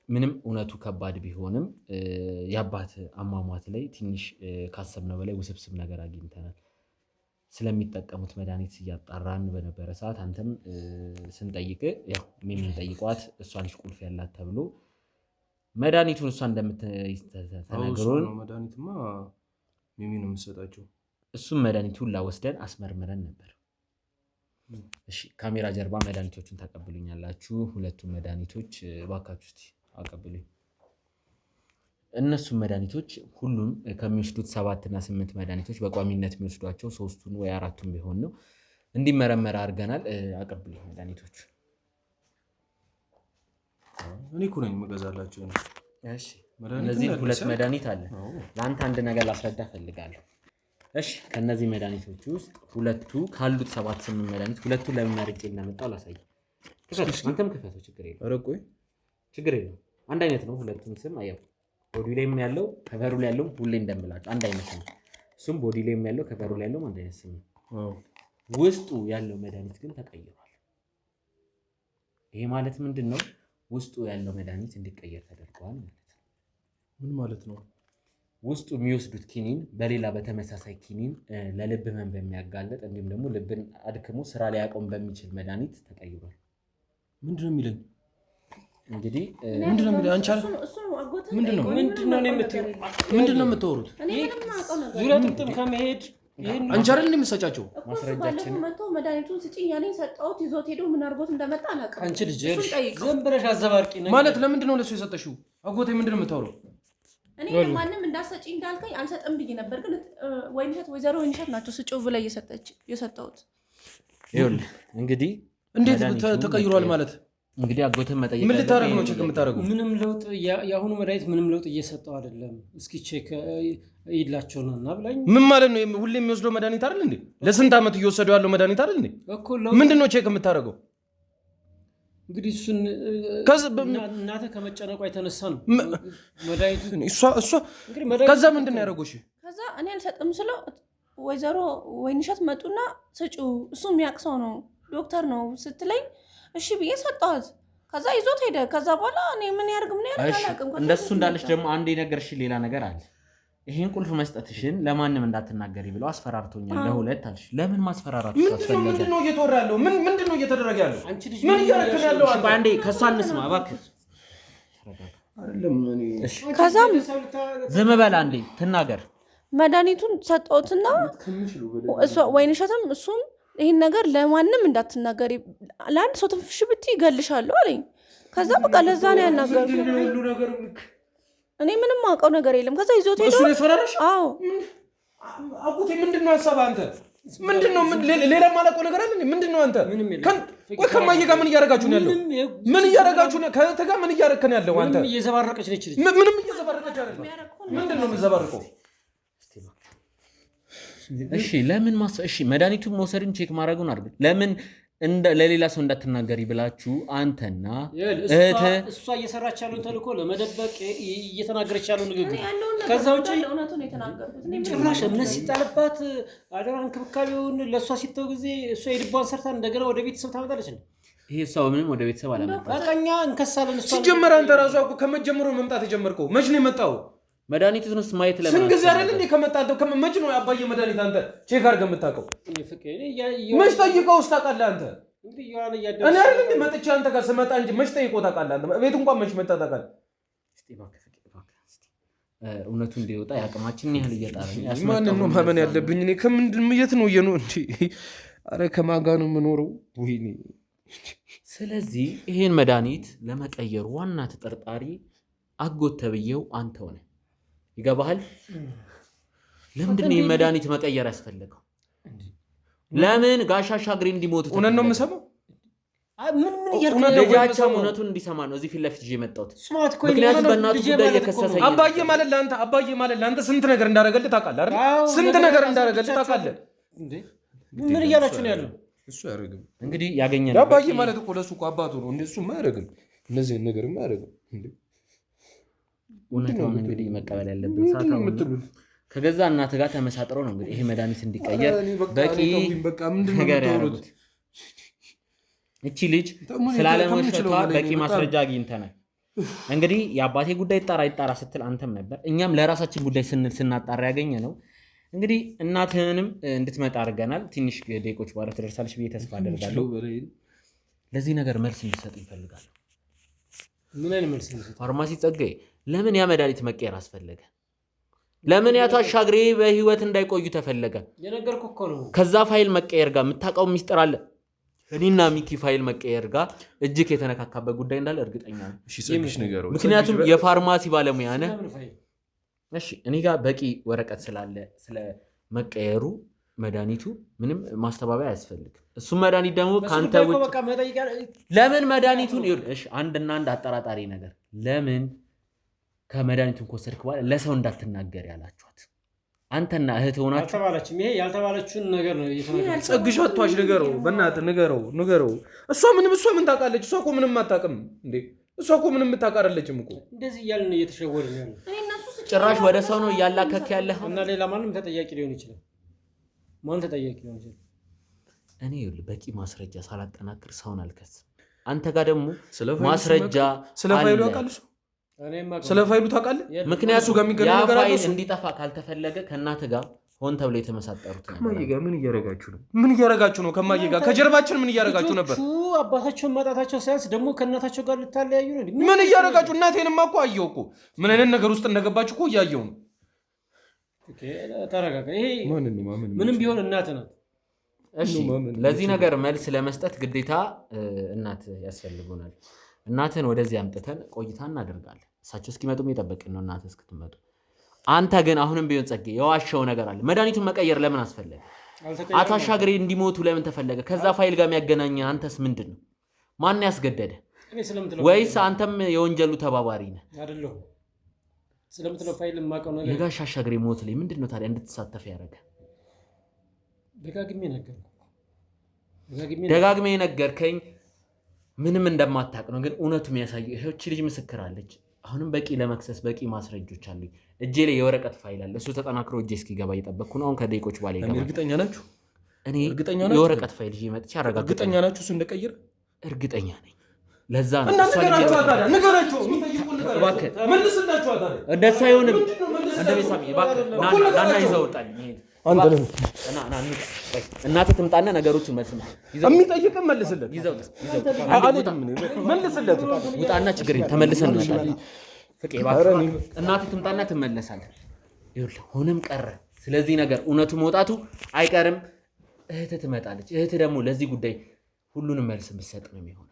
S4: ምንም እውነቱ ከባድ ቢሆንም የአባት አሟሟት ላይ ትንሽ ካሰብነው በላይ ውስብስብ ነገር አግኝተናል። ስለሚጠቀሙት መድኃኒት እያጣራን በነበረ ሰዓት አንተም ስንጠይቅ ያው ሚሚን ጠይቋት እሷ ነች ቁልፍ ያላት ተብሎ መድኃኒቱን እሷ እንደምትተነግሩን
S3: መድኃኒትማ ሚሚ ነው የምትሰጣቸው።
S4: እሱም መድኃኒቱን ላወስደን አስመርምረን ነበር። እሺ ካሜራ ጀርባ መድኃኒቶቹን ታቀብሉኛላችሁ። ሁለቱም መድኃኒቶች እባካችሁ እስቲ አቀብሉኝ። እነሱም መድኃኒቶች ሁሉም ከሚወስዱት 7 እና 8 መድኃኒቶች በቋሚነት የሚወስዷቸው 3ቱን ወይ 4ቱን ቢሆን ነው እንዲመረመር አድርገናል። አቀብሉኝ መድኃኒቶቹ።
S3: እኔ እኮ ነኝ የምገዛላችሁ።
S4: እሺ እነዚህ 2 መድኃኒት አለ። ለአንተ አንድ ነገር ላስረዳ ፈልጋለሁ። እሺ ከነዚህ መድኃኒቶች ውስጥ ሁለቱ ካሉት 7-8 መድኃኒት ሁለቱ ለምን መርጬ እንዳመጣው ላሳይ። አንተም ክፈተው፣ ችግር የለም።
S3: ኧረ ቆይ
S4: ችግር የለም። አንድ አይነት ነው ሁለቱም ስም። አየው ቦዲ ላይም ያለው ከቨሩ ላይ ያለው ሁሌ እንደምላችሁ አንድ አይነት ነው። እሱም ቦዲ ላይም ያለው ከቨሩ ላይ ያለው አንድ አይነት ስም ነው። ውስጡ ያለው መድኃኒት ግን ተቀይሯል። ይሄ ማለት ምንድነው? ውስጡ ያለው መድኃኒት እንዲቀየር ተደርጓል ማለት ነው።
S3: ምን ማለት ነው?
S4: ውስጡ የሚወስዱት ኪኒን በሌላ በተመሳሳይ ኪኒን ለልብ ህመም በሚያጋለጥ እንዲሁም ደግሞ ልብን አድክሞ ስራ ላይ ያቆም በሚችል መድኃኒት ተቀይሯል።
S3: ምንድነው የሚለኝ?
S4: እንግዲህ
S3: ምንድነው የሚለኝ? አንቺ ምንድነው የምታወሩት?
S1: ዙሪያ ጥምጥም ከመሄድ
S3: አንቺ አይደል እንደምትሰጫቸው
S4: ማስረጃችን
S5: መጥቶ መድኃኒቱን ስጪኝ ያለኝ ሰጠሁት። ይዞት ሄዶ ምን አድርጎት እንደመጣ አላውቅም።
S1: አንቺ ልጅ ዝም ብለሽ አዘባርቂ
S3: ማለት ለምንድን ነው ለሱ የሰጠሽው? አጎቴ ምንድነው የምታወራው?
S5: እኔ ማንም እንዳሰጪ እንዳልከኝ አልሰጥም ብዬ ነበር፣ ግን ወይዘሮ ወይንሸት ናቸው ስጪው ብላ የሰጠሁት።
S4: ይኸውልህ እንግዲህ
S3: እንዴት ተቀይሯል ማለት
S4: እንግዲህ አጎትን መጠየቅ
S3: ምን ልታረግ ነው? ቼክ የምታረገው
S1: ምንም ለውጥ የአሁኑ መድኃኒት ምንም ለውጥ እየሰጠው አይደለም። እስኪ ቼክ ይላቸውና ብላኝ።
S3: ምን ማለት ነው? ሁሌ የሚወስደው መድኃኒት አይደል እንዴ? ለስንት ዓመት እየወሰደው ያለው መድኃኒት አይደል እንዴ? ምንድነው ቼክ የምታረገው?
S1: እንግዲህ እሱን እናተ ከመጨነቋ የተነሳ ነው መድኃኒቱ
S3: እሷ ከዛ ምንድን ነው ያደረገው?
S5: ከዛ እኔ አልሰጥም ስለው ወይዘሮ ወይንሸት መጡና ስጪው እሱ የሚያቅሰው ነው ዶክተር ነው ስትለኝ እሺ ብዬ ሰጠኋት። ከዛ ይዞት ሄደ። ከዛ በኋላ እኔ ምን ያርግ አላውቅም።
S4: እንደሱ እንዳለች ደግሞ አንድ የነገርሽ ሌላ ነገር አለ። ይሄን ቁልፍ መስጠትሽን ለማንም እንዳትናገሪ ብለው አስፈራርቶኛል ለሁለት አልሽ። ለምን ማስፈራራት አስፈለገ?
S3: ምንድነው እየተወራ ያለው? ምንድነው እየተደረገ ያለው? ምን እያደረክ ያለው?
S4: አንዴ ከሷ እንስማ እባክህ።
S3: አይደለም
S5: ከዛም
S4: ዝም በል አንዴ ትናገር።
S5: መድኃኒቱን ሰጠሁትና እሷ ወይንሸትም እሱም ይህን ነገር ለማንም እንዳትናገሪ ለአንድ ሰው ትንፍሽ ብትይ ይገልሻለሁ አለኝ። ከዛ በቃ ለዛ ነው ያናገርኩት። እኔ ምንም አውቀው ነገር የለም። ከዛ ይዞት ሄዶ
S3: እሱ ያስፈራራሽ?
S5: አዎ
S3: አጎቴ ምንድነው ሐሳብ? አንተ ምንድነው ሌላ ማለቀው ነገር አለ? ምንድነው አንተ? ወይ ከማዬ ጋር ምን እያደረጋችሁ ነው ያለው? ምን እያደረጋችሁ ነው? ከእህት ጋር ምን እያደረክ ነው ያለው? አንተ
S1: ምንም እየዘባረቀች ነች።
S3: ምንም እየዘባረቀች አይደለም። ምንድነው የምትዘባርቀው?
S4: እሺ ለምን እሺ መድኃኒቱን መውሰድን ቼክ ማድረጉን አድርግ። ለምን ለሌላ ሰው እንዳትናገሪ ብላችሁ አንተና እህት
S1: እሷ እየሰራች ያለውን ተልእኮ ለመደበቅ እየተናገረች ያለው ንግግር ከዛ ውጪ ጭራሽ እምነት ሲጣልባት አደራ እንክብካቤውን ለእሷ ሲተው ጊዜ እሷ የልቧን ሰርታ እንደገና ወደ ቤተሰብ ታመጣለች።
S4: ይሄ ሰው ምንም ወደ ቤተሰብ አላመጣም።
S1: በቃኛ እንከሳለን። እሷ
S3: ሲጀመር አንተ ራሱ እኮ ከመጀመሩ መምጣት የጀመርከው መች ነው የመጣው?
S4: መድኃኒቱንስ ማየት ለምን
S3: ስንት ጊዜ አይደል እንዴ ከመጣው? መች ነው አባዬ መድኃኒት አንተ ቼክ አድርገህ የምታውቀው? መች ጠይቀው ውስጥ ታውቃለህ አንተ? እኔ አይደል እንዴ መጥቼ አንተ ጋር ስመጣ እንጂ መች ጠይቀው ታውቃለህ አንተ? ቤት እንኳን መች መጣ ታውቃለህ?
S4: እውነቱ እንዲወጣ ያቅማችንን ያህል እየጣረን
S3: ማንን ነው ማመን ያለብኝ? እኔ ከምንድን የት ነው እየኖ እንዴ? አረ ከማን ጋር ነው የምኖረው? ወይኔ።
S4: ስለዚህ ይሄን መድኃኒት ለመቀየር ዋና ተጠርጣሪ አጎት ተብዬው አንተ ሆነ። ይገባሃል? ለምንድን ነው መድኃኒት መቀየር ያስፈልገው? ለምን ጋሻ ሻግሬ እንዲሞቱ?
S3: እውነት ነው የምሰማው።
S4: ልጃቸው እውነቱን እንዲሰማ ነው እዚህ ፊት ለፊት ይዤ የመጣሁት። ምክንያቱም በእናቱ ጉዳይ እየከሰሰኝ
S3: አባዬ ማለት ለአንተ ስንት ነገር እንዳደረገልህ ታውቃለህ አይደል? ስንት ነገር እንዳደረገልህ ታውቃለህ።
S1: ምን እያላችሁ ነው ያለው?
S3: እሱ አያደርግም።
S4: እንግዲህ ያገኘነው
S3: አባዬ ማለት እኮ ለእሱ እኮ አባቱ ነው። እሱማ አያደርግም። እነዚህን ነገርማ አያደርግም።
S4: እውነታውን እንግዲህ መቀበል ያለብን ሰዓት ነው። ከገዛ እናትህ ጋር ተመሳጥሮ ነው እንግዲህ ይሄ መድኃኒት እንዲቀየር በቂ ነገር ያደረጉት። እቺ ልጅ ስላለመወሸቷ በቂ ማስረጃ አግኝተናል። እንግዲህ የአባቴ ጉዳይ ይጣራ ስትል አንተም ነበር፣ እኛም ለራሳችን ጉዳይ ስናጣራ ያገኘ ነው። እንግዲህ እናትህንም እንድትመጣ አድርገናል። ትንሽ ደቂቆች በኋላ ትደርሳለች ብዬ ተስፋ አደርጋለሁ። ለዚህ ነገር መልስ እንዲሰጥ ይፈልጋል።
S1: ምን አይነት መልስ ነው?
S4: ፋርማሲ ጸጋዬ ለምን ያ መድኃኒት መቀየር አስፈለገ? ለምን ያቶ አሻግሬ በህይወት እንዳይቆዩ ተፈለገ?
S1: የነገርኩህ እኮ ነው።
S4: ከዛ ፋይል መቀየር ጋር የምታውቀው ሚስጥር አለ? እኔና ሚኪ ፋይል መቀየር ጋር እጅግ የተነካካበት ጉዳይ እንዳለ እርግጠኛ ነኝ። ምክንያቱም የፋርማሲ ባለሙያ ነህ። እሺ እኔ ጋር በቂ ወረቀት ስላለ ስለ መቀየሩ መድኃኒቱ ምንም ማስተባበያ አያስፈልግም። እሱ መድኃኒት ደግሞ ካንተ ውጭ ለምን መድኃኒቱን እሺ አንድና አንድ አጠራጣሪ ነገር ለምን ከመድኃኒቱን ከወሰድክ በኋላ ለሰው እንዳትናገር ያላችኋት አንተና እህት ሆናችሁ?
S1: አልተባለችም። ይሄ ያልተባለችውን ነገር ነው እየተናገረች።
S3: ጸግሽ አጥቷሽ ንገረው፣ በእናትህ ንገረው። እሷ ምን ታውቃለች? እሷ እኮ ምንም አታውቅም እንዴ። እሷ እኮ ምንም የምታውቃለችም እኮ።
S1: እንደዚህ እያልን ነው እየተሸወድን ያለው።
S4: ጭራሽ ወደ ሰው ነው እያላከክ ያለህ
S1: እና ሌላ ማንም ተጠያቂ ሊሆን ይችላል። ማን ተጠያቂ ሊሆን ይችላል?
S4: እኔ በቂ ማስረጃ ሳላጠናክር ሰውን አልከስም። አንተ ጋር ደግሞ ማስረጃ
S3: ስለ ፋይሉ ያውቃልሽ? ስለ ፋይሉ ታውቃለህ?
S4: ምክንያቱም ያ ፋይል እንዲጠፋ ካልተፈለገ ከእናትህ ጋር ሆን ተብሎ የተመሳጠሩት
S3: ከማዬ ጋር ምን እያደረጋችሁ ነው? ከማዬ ጋር ከጀርባችን ምን እያደረጋችሁ ነበር?
S1: አባታቸውን ማጣታቸው ሳያንስ ደግሞ ከእናታቸው ጋር ልታለያዩ ነው።
S3: ምን እያደረጋችሁ? እናቴንማ እኮ አየሁ እኮ ምን አይነት ነገር ውስጥ እንደገባችሁ እኮ እያየሁ ነው።
S1: ተረጋጋ። ይሄ ምንም ቢሆን እናት ናት።
S4: እሺ ለዚህ ነገር መልስ ለመስጠት ግዴታ እናት ያስፈልጉናል። እናትን ወደዚህ አምጥተን ቆይታ እናደርጋለን። እሳቸው እስኪመጡም እየጠበቅን ነው እናት እስክትመጡ። አንተ ግን አሁንም ቢሆን ጸጌ የዋሸው ነገር አለ። መድኃኒቱን መቀየር ለምን አስፈለገ? አቶ አሻግሬ እንዲሞቱ ለምን ተፈለገ? ከዛ ፋይል ጋር የሚያገናኘ አንተስ ምንድን ነው? ማን ያስገደደ? ወይስ አንተም የወንጀሉ ተባባሪ ነህ?
S1: አይደለሁም። ስለምትለው ፋይል የማውቀው ነገር
S4: የጋሽ አሻግሬ ሞት ላይ ምንድነው ታዲያ እንድትሳተፍ ያደረገ? ደጋግሜ ነገርከኝ ምንም እንደማታውቅ ነው። ግን እውነቱ የሚያሳየው ይሄች ልጅ ምስክር አለች። አሁንም በቂ ለመክሰስ በቂ ማስረጆች አሉኝ። እጄ ላይ የወረቀት ፋይል አለ። እሱ ተጠናክሮ እጄ እስኪገባ እየጠበቅኩ ነው። አሁን ከደቂቆች በኋላ ይገባል።
S3: እርግጠኛ ናችሁ?
S4: እኔ የወረቀት ፋይል ይዤ መጥቼ አረጋግጠኝ።
S3: እርግጠኛ ናችሁ እሱ እንደቀየረ?
S4: እርግጠኛ ነኝ። ለዛ ነው
S3: እና ንገራቸው።
S4: እባክህ
S3: መልስላችሁ ታዲያ።
S4: እንደሱ አይሆንም። እንደቤሳም እባክህ ናና ይዘው ወጣኝ። እናትህ ትምጣና ነገሮችን መልስ
S3: የሚጠይቅም መልስለት። መልስለት
S4: ውጣና ችግር ተመልሰን እንመጣለን። እናትህ ትምጣና ትመለሳለህ። ይኸውልህ ሆነም ቀረ ስለዚህ ነገር እውነቱ መውጣቱ አይቀርም። እህትህ ትመጣለች። እህትህ ደግሞ ለዚህ ጉዳይ ሁሉንም መልስ የምትሰጥ ነው የሚሆነው።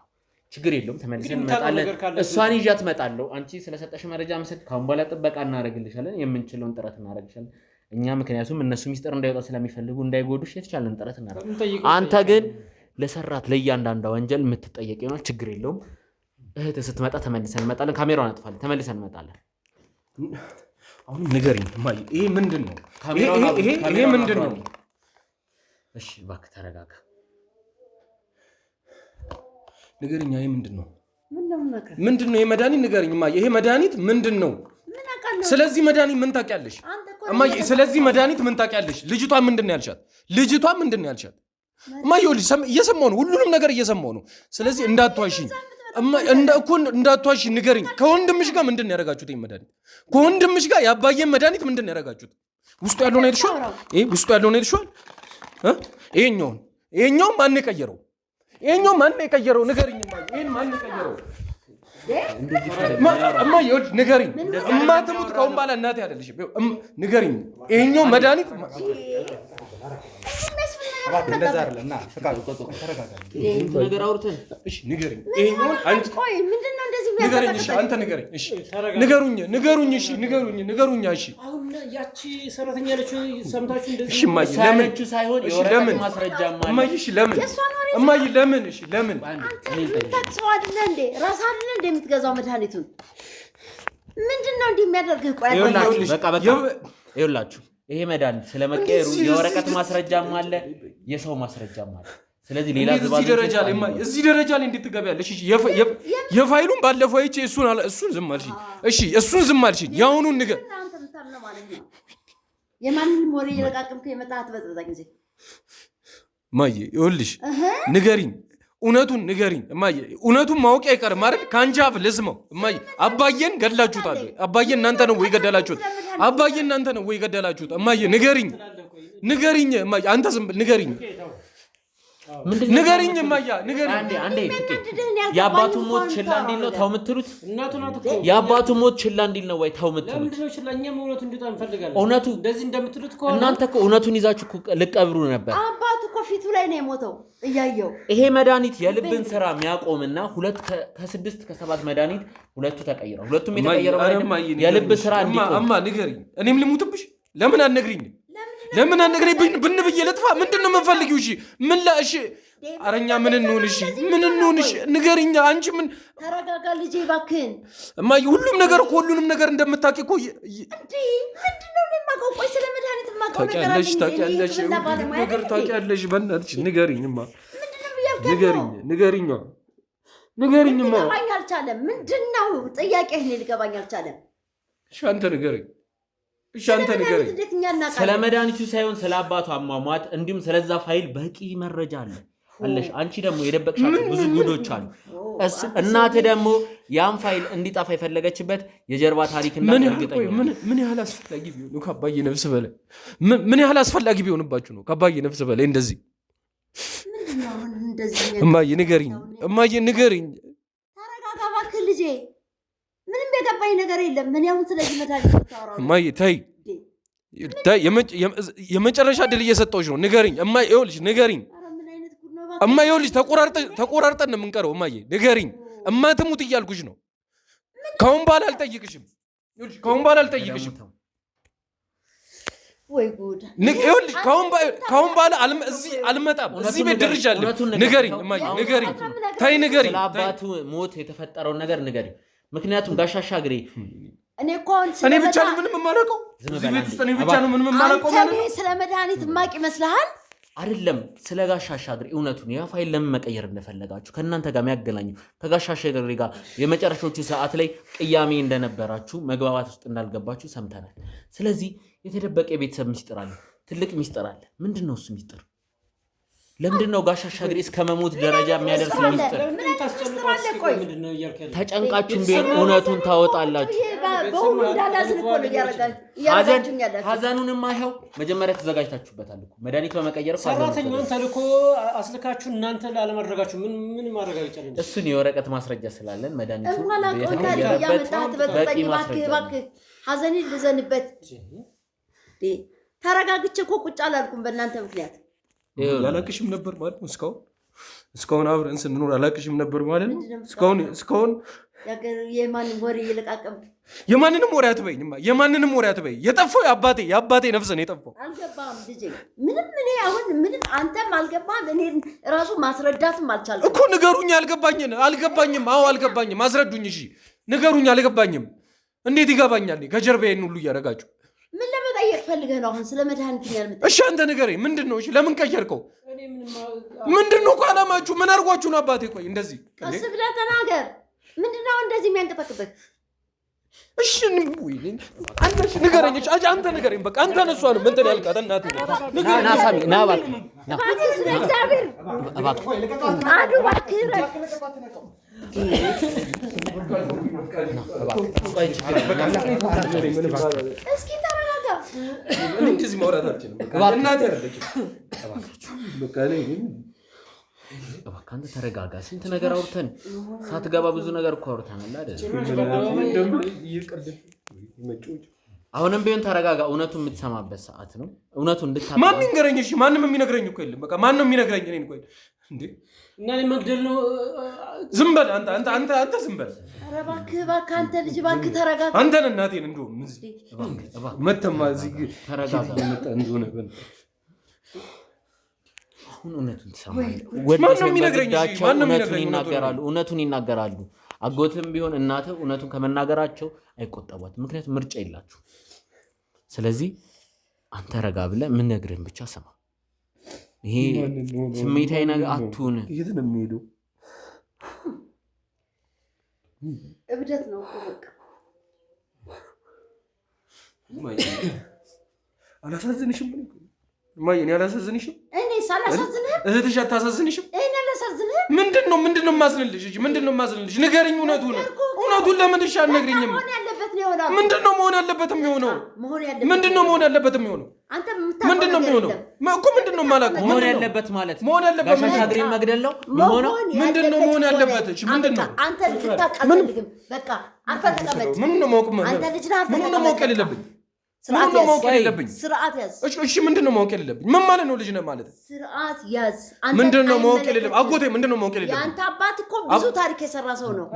S4: ችግር የለውም። ተመልሰን እንመጣለን። እሷን ይዣት እመጣለሁ። አንቺ ስለሰጠሽ መረጃ መሰል ካሁን በኋላ ጥበቃ እናደርግልሻለን። የምንችለውን ጥረት እናደርግልሻለን እኛ። ምክንያቱም እነሱ ሚስጥር እንዳይወጣ ስለሚፈልጉ እንዳይጎዱሽ የተቻለን ጥረት እናደርጋለን። አንተ ግን ለሰራት ለእያንዳንዷ ወንጀል የምትጠየቅ ይሆናል። ችግር የለውም። እህትህ ስትመጣ ተመልሰን እንመጣለን። ካሜራውን አጥፋለን። ተመልሰን እንመጣለን።
S3: አሁን ንገሪኝ እማዬ፣ ይሄ ምንድን ነው? ይሄ ምንድን ነው?
S4: እሺ እባክህ ተረጋጋ።
S3: ንገሪኝ። ይሄ ምንድን ነው? ምንድን ነው? ይሄ መድኃኒት ንገሪኝ እማዬ። ይሄ መድኃኒት ምንድን ነው? ስለዚህ መድኃኒት ምን ታውቂያለሽ እማዬ? ስለዚህ መድኃኒት ምን ታውቂያለሽ? ልጅቷ ምንድን ነው ያልሻት? እማዬ እየሰማሁ ነው። ሁሉንም ነገር እየሰማሁ ነው። ስለዚህ እንዳትዋሺኝ እንዳትዋሺ ንገሪኝ። ከወንድምሽ ጋር ምንድን ነው ያደረጋችሁት? ይሄን መድኃኒት ከወንድምሽ ጋር የአባዬን መድኃኒት ምንድን ነው ያደረጋችሁት? ውስጡ ያለውን አይተሽዋል? ውስጡ ያለውን አይተሽዋል? ይሄኛውን ማን የቀየረው? ይሄኛው ማን የቀየረው? ንገሪኝ እማዬ። ይሄን ማን የቀየረው? እማዬ ንገሪኝ። እማትሙት ከአሁን በኋላ እናቴ አይደለሽም። ንገሪኝ። ይሄኛው መድኃኒት
S2: እንደዛ አይደለም። ና ፍቃዱ
S4: ነገር አውርተን
S3: እሺ ንገሪኝ። ይሄኛው አንቺ ቆይ ምንድነው እንደዚህ ንገሪኝ። እሺ አንተ ንገሪኝ። እሺ ንገሩኝ። እሺ ንገሩኝ። እሺ
S1: አሁን ያቺ ሰራተኛ ነች ሰምታችሁ እንደዚህ?
S3: እሺ እማዬ ለምን
S4: ሳይሆን የወረቀት ማስረጃ ማለት
S3: እማዬ እሺ ለምን እማዬ ለምን እሺ ለምን
S6: ሰው አይደለ እንዴ? ራስ አይደለ እንዴ የምትገዛው መድኃኒቱን? ምንድነው እንዲህ የሚያደርግህ? ቆይ
S4: ይኸውላችሁ ይሄ መድኃኒት ስለመቀየሩ የወረቀት ማስረጃም አለ የሰው ማስረጃም አለ። ስለዚህ ሌላ
S3: እዚህ ደረጃ ላይ እንዴት ትገቢያለሽ? እሺ የፋይሉን ባለፈው አይቼ እሱን ዝም አልሽኝ። እሺ እሱን ዝም አልሽኝ። ያሁኑን ንገር።
S6: የማንንም ወሬ እየለቃቀምክ የመጣህ አትበጥብጠኝ ጊዜ
S3: እማዬ ይኸውልሽ ንገሪኝ፣ እውነቱን ንገሪኝ እማዬ። እውነቱን ማወቅ አይቀርም አይደል? ከአንቺ አፍ ልስመው እማዬ። አባዬን ገድላችሁታል። አባዬን እናንተ ነው ወይ ገደላችሁት? አባዬን እናንተ ነው ወይ ገደላችሁት? እማዬ ንገሪኝ እማዬ። አንተ ዝም ብል ንገሪኝ እማዬ ንገሪኝ።
S4: አንዴ የአባቱ ሞት ችላ እንዲል ነው ተው የምትሉት? የአባቱ ሞት ችላ እንዲል ነው ወይ ተው የምትሉት? እውነቱ
S1: እንደዚህ እንደምትሉት ከሆነ
S4: እናንተ እኮ እውነቱን ይዛችሁ ልቀብሩ ነበር።
S6: አባቱ እኮ ፊቱ ላይ ነው የሞተው እያየው።
S4: ይሄ መድኃኒት የልብን ስራ የሚያቆምና ከ6 ከ7 መድኃኒት ሁለቱ ተቀይረው ሁለቱም የተቀየረው የልብ ስራ እንዲቆም።
S3: እማ ንገሪኝ። እኔም ልሙትብሽ? ለምን አትነግሪኝ? ለምን አትነግሪኝ? ብን ብዬ ልጥፋ? ምንድነው የምንፈልጊው? እሺ ምን እሺ አረኛ ምን እንሁን? እሺ ምን እንሁን? እሺ ንገሪኝ። አንቺ ምን
S6: ተረጋጋ ልጄ እባክህን።
S3: እማዬ ሁሉንም ነገር እኮ እንደምታውቂ እኮ
S6: ምንድነው የማውቀው? ቆይ ስለ መድኃኒት የማውቀው ነገር አለ።
S3: ታውቂያለሽ ነገር ታውቂያለሽ። በእናትሽ ንገሪኝማ። ንገሪኝማ።
S6: ሊገባኝ አልቻለም። ምንድነው ጥያቄህ? ሊገባኝ አልቻለም።
S3: እሺ አንተ ንገሪኝ።
S4: ስለ መድኃኒቱ ሳይሆን ስለ አባቱ አሟሟት እንዲሁም ስለዛ ፋይል በቂ መረጃ አለሽ። አንቺ ደግሞ የደበቅሻቸው ብዙ ጉዶች አሉ። እናትህ ደግሞ ያን ፋይል እንዲጠፋ የፈለገችበት የጀርባ ታሪክ እንዳርግጠኝ
S3: ምን ያህል አስፈላጊ ቢሆን ከአባዬ ነፍስ በላይ ምን ያህል አስፈላጊ ቢሆንባችሁ ነው ከአባዬ ነፍስ በላይ እንደዚህ? እማዬ ንገሪኝ።
S6: ተረጋጋ እባክህ ልጄ። ምንም የገባኝ ነገር የለም። ምን ያሁን ስለዚህ መድኃኒት ታወራው?
S3: እማዬ ተይ የመጨረሻ ድል እየሰጠሁሽ ነው። ንገሪኝ እማዬ። ይኸውልሽ ንገሪኝ እማዬ። ይኸውልሽ ተቆራርጠን ነው የምንቀረው እማዬ። ንገሪኝ። እማትሙት እያልኩሽ ነው። ከአሁን በኋላ አልጠይቅሽም።
S6: ወይ ጉድ!
S3: ይኸውልሽ ካሁን በኋላ እዚህ አልመጣም። እዚህ ቤት ድርሻለሁ። ንገሪኝ እማዬ፣ ንገሪኝ፣ ተይ ንገሪኝ።
S4: ስለ አባቱ ሞት የተፈጠረውን ነገር ንገሪኝ። ምክንያቱም ጋሽ አሻግሬ
S6: እኔ እኮ አሁን
S3: እኔ ብቻ ነው ምንም የማላውቀው። እዚህ ቤት ውስጥ እኔ ብቻ ነው ምንም የማላውቀው ማለት ነው።
S6: ስለ መድኃኒት ማቅ ይመስልሃል?
S4: አይደለም ስለ ጋሽ አሻግሬ እውነቱን ያ ፋይል ለምን መቀየር እንደፈለጋችሁ ከእናንተ ጋር የሚያገናኘው ከጋሽ አሻግሬ ጋር የመጨረሻዎቹ ሰዓት ላይ ቅያሜ እንደነበራችሁ መግባባት ውስጥ እንዳልገባችሁ ሰምተናል። ስለዚህ የተደበቀ የቤተሰብ ሚስጥር አለ፣ ትልቅ ሚስጥር አለ። ምንድን ነው እሱ ሚስጥር? ለምንድን ነው ጋሽ አሻግሬ እስከ መሞት ደረጃ የሚያደርስ ሚስጥር? ተጨንቃችሁም ቢሆን እውነቱን ታወጣላችሁ። ሀዘኑንማ ይኸው መጀመሪያ ተዘጋጅታችሁበታል እኮ መድኃኒት በመቀየር
S1: ሰራተኛውን ተልኮ አስልካችሁ እናንተ ላለማድረጋችሁ ምን ማረጋገጫ አለ?
S4: እሱን የወረቀት ማስረጃ ስላለን መድኃኒቱ የተቀየረበት በቂ ማስረጃ።
S6: ሀዘኔን ልዘንበት ተረጋግቼ እኮ ቁጭ አላልኩም በእናንተ ምክንያት።
S3: ያላቅሽም ነበር ማለት ነው። እስካሁን አብረን ስንኖር አላቅሽም ነበር ማለት ነው። እስካሁን
S6: የማንም ወሬ እየለቃቀም
S3: የማንንም ወሬ አትበይኝ፣ የማንንም ወሬ አትበይ። የጠፋው የአባቴ ነፍስ ነው የጠፋው።
S6: አልገባም ልጄ፣ ምንም እኔ አሁን ምንም አንተም አልገባም። እኔ ራሱ ማስረዳትም አልቻልኩም
S3: እኮ። ንገሩኝ። አልገባኝም። አዎ አልገባኝም። አስረዱኝ። እሺ ንገሩኝ። አልገባኝም። እንዴት ይገባኛል? ከጀርባዬን ሁሉ እያደረጋችሁ
S6: ምን ለመጠየቅ ፈልገህ ነው አሁን ስለ መድኃኒት ያልመጣ?
S3: እሺ አንተ ንገረኝ። ምንድን ነው? እሺ ለምን ቀየርከው? ምንድን ነው ዓላማችሁ? ምን አድርጓችሁ ነው አባቴ? ቆይ እንደዚህ
S6: ቀስ ብለህ ተናገር። ምንድን ነው እንደዚህ የሚያንቀጠቅጥህ?
S3: እሺ ንገረኝ። አንተ ንገረኝ። በቃ አንተ ነሷ ነው እንትን ያልካት እናቴ
S4: ና ሳሚ ና እባክህ
S6: እግዚአብሔር አዱ እባክህ እስኪ ተረጋጋ።
S3: እንደዚህ ማውራት አልችልም። እናቴ አይደለችም።
S4: እባክህ አንተ ተረጋጋ። ስንት ነገር አውርተን ሳትገባ ብዙ ነገር እኮ አውርተናል አይደል? አሁንም ቢሆን ተረጋጋ። እውነቱን የምትሰማበት ሰዓት ነው። እውነቱን እንድታውቅ
S3: ማን ይንገረኝ? እሺ ማንም የሚነግረኝ እኮ የለም። በቃ ማን ነው የሚነግረኝ? እኔን ቆይ እንዴ
S1: እና እኔ መግደል ነው?
S3: ዝም በል አንተ ዝም በል።
S6: ኧረ እባክህ አንተ ልጅ እባክህ ተረጋጋ።
S3: አንተን እናቴን እንደውም መተማ እዚህ
S4: ተረጋጋ።
S3: እንደሆነ
S4: አሁን እውነቱን ትሰማለህ። እውነቱን ይናገራሉ። አጎትም ቢሆን እናትህ እውነቱን ከመናገራቸው አይቆጠቧትም። ምክንያቱም ምርጫ የላችሁ። ስለዚህ አንተ ረጋ ብለህ የምነግርህን ብቻ ስማ። ይሄ ስሜታዊ ነገር አትሁን።
S3: የት ነው የሚሄደው?
S6: እብደት ነው በቃ።
S3: አላሳዝንሽም? እኔ አላሳዝንሽም?
S6: እኔ ሳላሳዝንህም
S3: እህትሽ አታሳዝንሽም?
S6: እኔ አላሳዝንህም?
S3: ምንድን ነው የማዝንልሽ? ንገሪኝ። እውነቱን ለምን እሺ አልነግሪኝም? ምንድን ነው መሆን ያለበት የሚሆነው? ምንድን ነው መሆን ያለበት የሚሆነው? ምንድን ነው የሚሆነው እኮ? ምንድን ነው የማላውቀው?
S4: መሆን ያለበት ማለት ጋሽ አሻግሬን መግደል ነው የሚሆነው።
S3: ምንድን ነው መሆን ያለበት? እሺ ምንድን ነው?
S6: አንተ ልጅ ታቃልልግም። በቃ አንተ ተቀመጥ።
S3: ምንድን ነው ማወቅ የሌለብኝ?
S6: ስርዓት ያዝ።
S3: እሺ ምንድን ነው ማወቅ የሌለብኝ? ምን ማለት ነው? ልጅ ነህ ማለት
S6: ስርዓት ያዝ።
S3: ምንድን ነው ማወቅ የሌለብኝ? አጎቴ ምንድን ነው ማወቅ የሌለብኝ?
S6: የአንተ አባት እኮ ብዙ ታሪክ የሰራ ሰው ነው።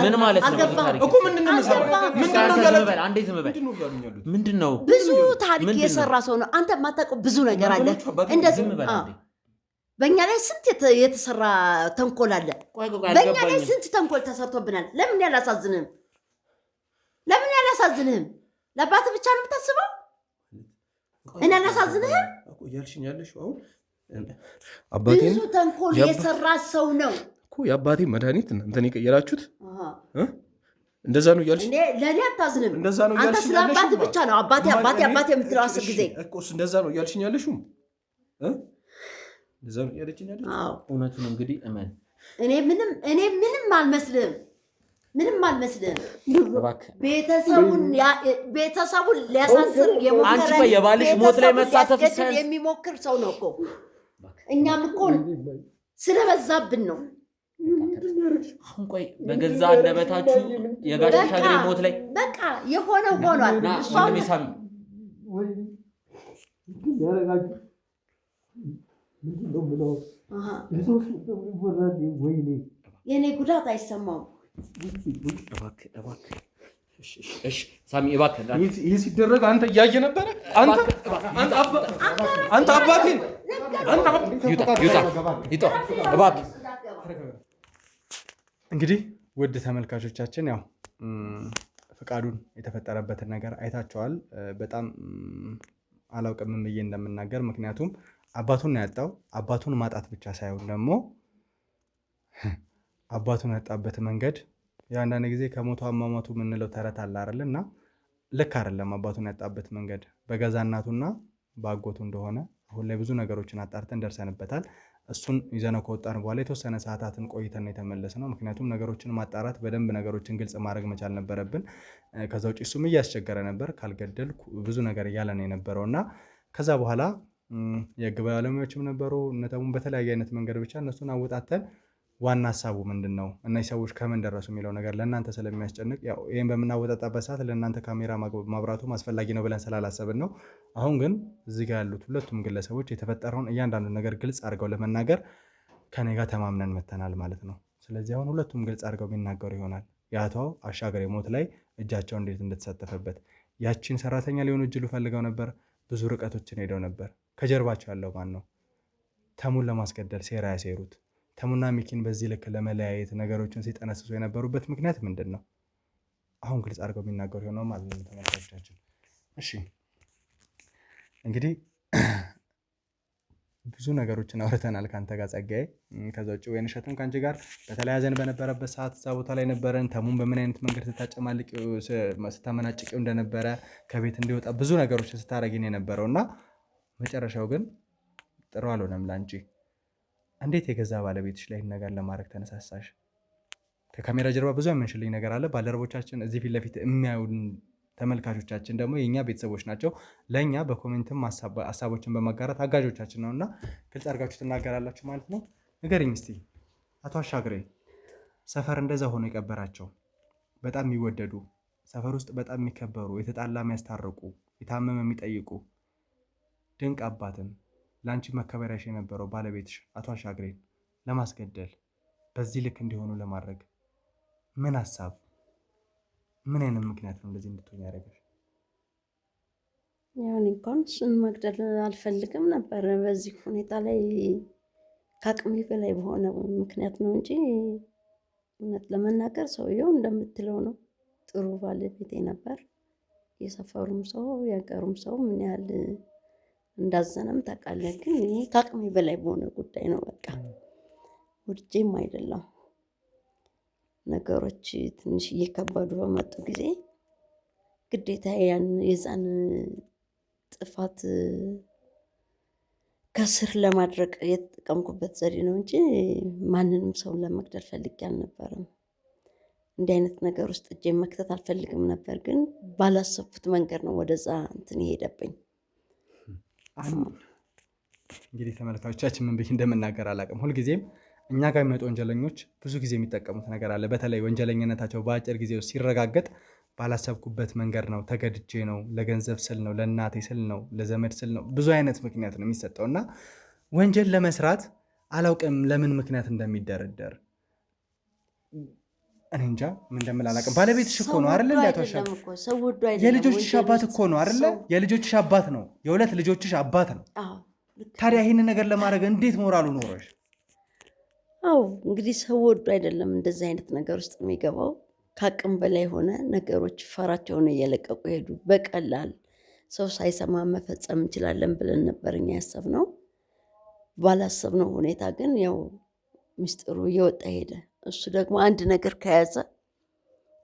S4: ምን ማለት ነው?
S3: እኮ ምንድን ነው የምሰራው?
S4: ምንድን ነው
S6: ብዙ ታሪክ የሰራ ሰው ነው። አንተ የማታውቀው ብዙ ነገር አለ። እንደዚህ በእኛ ላይ ስንት የተሰራ ተንኮል አለ። በእኛ ላይ ስንት ተንኮል ተሰርቶብናል። ለምን ያላሳዝንህም? ለአባትህ ብቻ ነው የምታስበው? እኔ አላሳዝንህም?
S3: እያልሽኝ ያለሽው አሁን
S6: ብዙ ተንኮል የሰራ ሰው ነው
S3: እኮ። የአባቴ መድኃኒት እናንተን የቀየራችሁት እንደዛ ነው እያልሽኝ?
S6: ለእኔ አታዝንም። አንተ ስለ አባትህ ብቻ ነው አባቴ የምትለው 10 ጊዜ
S3: እኮ። እንደዛ ነው እያልሽኝ ያለሽው? እንደዛ ነው እያለችኝ ያለሽው?
S4: እውነቱን እንግዲህ እመን።
S6: እኔ ምንም አልመስልህም። ቤተሰቡን ሊያሳስር
S4: የባልሽ ሞት ላይ መሳተፍ
S6: የሚሞክር ሰው ነው እኮ። እኛም እኮ ስለበዛብን ነው።
S4: አሁን ቆይ በገዛ አንደበታችሁ የጋሽ አሻግሬ ሞት ላይ
S6: በቃ የሆነው ሆኗል። የኔ ጉዳት አይሰማም።
S4: እሺ ሳሚ እባክህ
S3: ይሄ ሲደረግ አንተ እያየ ነበረ? አንተ አባቴን
S4: ይውጣ እባክህ።
S2: እንግዲህ ውድ ተመልካቾቻችን ያው ፍቃዱን የተፈጠረበትን ነገር አይታቸዋል። በጣም አላውቅም ብዬ እንደምናገር፣ ምክንያቱም አባቱን ነው ያጣው። አባቱን ማጣት ብቻ ሳይሆን ደግሞ አባቱን ያጣበት መንገድ ያው አንዳንድ ጊዜ ከሞቱ አሟሟቱ የምንለው ተረት አለ አይደል? እና ልክ አይደለም። አባቱን ያጣበት መንገድ በገዛ እናቱና በአጎቱ እንደሆነ አሁን ላይ ብዙ ነገሮችን አጣርተን ደርሰንበታል። እሱን ይዘነው ከወጣን በኋላ የተወሰነ ሰዓታትን ቆይተን የተመለስ ነው። ምክንያቱም ነገሮችን ማጣራት በደንብ ነገሮችን ግልጽ ማድረግ መቻል ነበረብን። ከዛ ውጭ እሱም እያስቸገረ ነበር፣ ካልገደልኩ ብዙ ነገር እያለ ነው የነበረው እና ከዛ በኋላ የህግ ባለሙያዎችም ነበሩ እነተሙን በተለያየ አይነት መንገድ ብቻ እነሱን አወጣተን ዋና ሀሳቡ ምንድን ነው እነዚህ ሰዎች ከምን ደረሱ የሚለው ነገር ለእናንተ ስለሚያስጨንቅ ያው ይህን በምናወጣጣበት ሰዓት ለእናንተ ካሜራ ማብራቱ አስፈላጊ ነው ብለን ስላላሰብን ነው። አሁን ግን እዚህ ጋር ያሉት ሁለቱም ግለሰቦች የተፈጠረውን እያንዳንዱ ነገር ግልጽ አድርገው ለመናገር ከኔ ጋር ተማምነን መተናል ማለት ነው። ስለዚህ አሁን ሁለቱም ግልጽ አድርገው የሚናገሩ ይሆናል። የአቶ አሻገሬ ሞት ላይ እጃቸው እንዴት እንደተሳተፈበት፣ ያቺን ሰራተኛ ሊሆኑ እጅሉ ፈልገው ነበር፣ ብዙ ርቀቶችን ሄደው ነበር። ከጀርባቸው ያለው ማን ነው? ተሙን ለማስገደል ሴራ ያሴሩት ተሙና ሚኪን በዚህ ልክ ለመለያየት ነገሮችን ሲጠነስሱ የነበሩበት ምክንያት ምንድን ነው? አሁን ግልጽ አድርገው የሚናገሩ ይሆናል ማለት ነው ተመልካቾቻችን። እሺ እንግዲህ ብዙ ነገሮችን አውርተናል ከአንተ ጋር ጸጋዬ። ከዛ ውጭ ወይንሸትም ከአንቺ ጋር በተለያዘን በነበረበት ሰዓት እዛ ቦታ ላይ ነበረን። ተሙን በምን አይነት መንገድ ስታመናጭቂው እንደነበረ ከቤት እንዲወጣ ብዙ ነገሮችን ስታረጊን የነበረው እና መጨረሻው ግን ጥሩ አልሆነም ለአንቺ። እንዴት የገዛ ባለቤትሽ ላይ ነገር ለማድረግ ተነሳሳሽ? ከካሜራ ጀርባ ብዙ የምንሽልኝ ነገር አለ። ባልደረቦቻችን እዚህ ፊት ለፊት የሚያዩን ተመልካቾቻችን ደግሞ የእኛ ቤተሰቦች ናቸው። ለእኛ በኮሜንትም ሀሳቦችን በማጋራት አጋዦቻችን ነው እና ግልጽ አድርጋችሁ ትናገራላችሁ ማለት ነው። ንገሪኝ እስቲ አቶ አሻግሬ ሰፈር እንደዛ ሆኖ የቀበራቸው በጣም የሚወደዱ ሰፈር ውስጥ በጣም የሚከበሩ የተጣላ የሚያስታርቁ የታመመ የሚጠይቁ ድንቅ አባትን ለአንቺ መከበሪያሽ የነበረው ባለቤትሽ አቶ አሻግሬን ለማስገደል በዚህ ልክ እንዲሆኑ ለማድረግ ምን ሀሳብ ምን አይነት ምክንያት ነው እንደዚህ እንድትሆኝ ያደረገሽ?
S6: ያኔ እንኳን እሱን መግደል አልፈልግም ነበር። በዚህ ሁኔታ ላይ ከአቅሜ በላይ በሆነ ምክንያት ነው እንጂ እውነት ለመናገር ሰውየው እንደምትለው ነው። ጥሩ ባለቤቴ ነበር። የሰፈሩም ሰው የሀገሩም ሰው ምን ያህል እንዳዘነም ታውቃለህ። ግን ይሄ ከአቅሜ በላይ በሆነ ጉዳይ ነው። በቃ ውርጄም አይደለም። ነገሮች ትንሽ እየከበዱ በመጡ ጊዜ ግዴታ የዛን ጥፋት ከስር ለማድረግ የተጠቀምኩበት ዘዴ ነው እንጂ ማንንም ሰውን ለመግደል ፈልጌ አልነበረም። እንዲህ አይነት ነገር ውስጥ እጄን መክተት አልፈልግም ነበር። ግን ባላሰብኩት መንገድ ነው ወደዛ እንትን የሄደብኝ።
S2: እንግዲህ ተመልካቾቻችን ምን ብዬ እንደምናገር አላውቅም። ሁልጊዜም እኛ ጋር የሚመጡ ወንጀለኞች ብዙ ጊዜ የሚጠቀሙት ነገር አለ። በተለይ ወንጀለኝነታቸው በአጭር ጊዜ ውስጥ ሲረጋገጥ ባላሰብኩበት መንገድ ነው፣ ተገድጄ ነው፣ ለገንዘብ ስል ነው፣ ለእናቴ ስል ነው፣ ለዘመድ ስል ነው፣ ብዙ አይነት ምክንያት ነው የሚሰጠው እና ወንጀል ለመስራት አላውቅም ለምን ምክንያት እንደሚደረደር እኔ እንጃ ምን እንደምል አላውቅም። ባለቤትሽ እኮ ነው አይደል? እንዳትዋሻል። የልጆችሽ አባት እኮ ነው አይደል? የልጆችሽ አባት ነው፣ የሁለት ልጆችሽ አባት ነው። ታዲያ ይህንን ነገር ለማድረግ እንዴት ሞራሉ ኖረሽ?
S6: አዎ እንግዲህ ሰው ወዶ አይደለም እንደዚህ አይነት ነገር ውስጥ የሚገባው። ከአቅም በላይ ሆነ ነገሮች ፈራቸውን እየለቀቁ ሄዱ። በቀላል ሰው ሳይሰማ መፈጸም እንችላለን ብለን ነበር እኛ ያሰብነው። ባላሰብነው ሁኔታ ግን ያው ምስጢሩ እየወጣ ሄደ። እሱ ደግሞ አንድ ነገር ከያዘ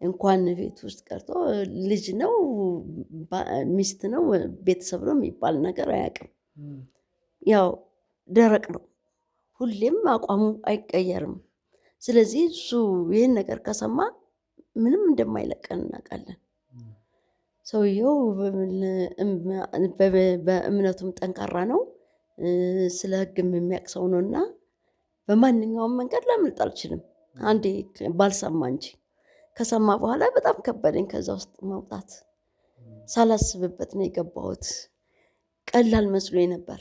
S6: እንኳን ቤት ውስጥ ቀርቶ ልጅ ነው ሚስት ነው ቤተሰብ ነው የሚባል ነገር አያውቅም። ያው ደረቅ ነው፣ ሁሌም አቋሙ አይቀየርም። ስለዚህ እሱ ይህን ነገር ከሰማ ምንም እንደማይለቀን እናውቃለን። ሰውየው በእምነቱም ጠንካራ ነው፣ ስለ ሕግም የሚያውቅ ሰው ነው እና በማንኛውም መንገድ ላምልጥ አልችልም። አንዴ ባልሰማ እንጂ ከሰማ በኋላ በጣም ከበደኝ ከዛ ውስጥ መውጣት። ሳላስብበት ነው የገባሁት። ቀላል መስሎኝ ነበር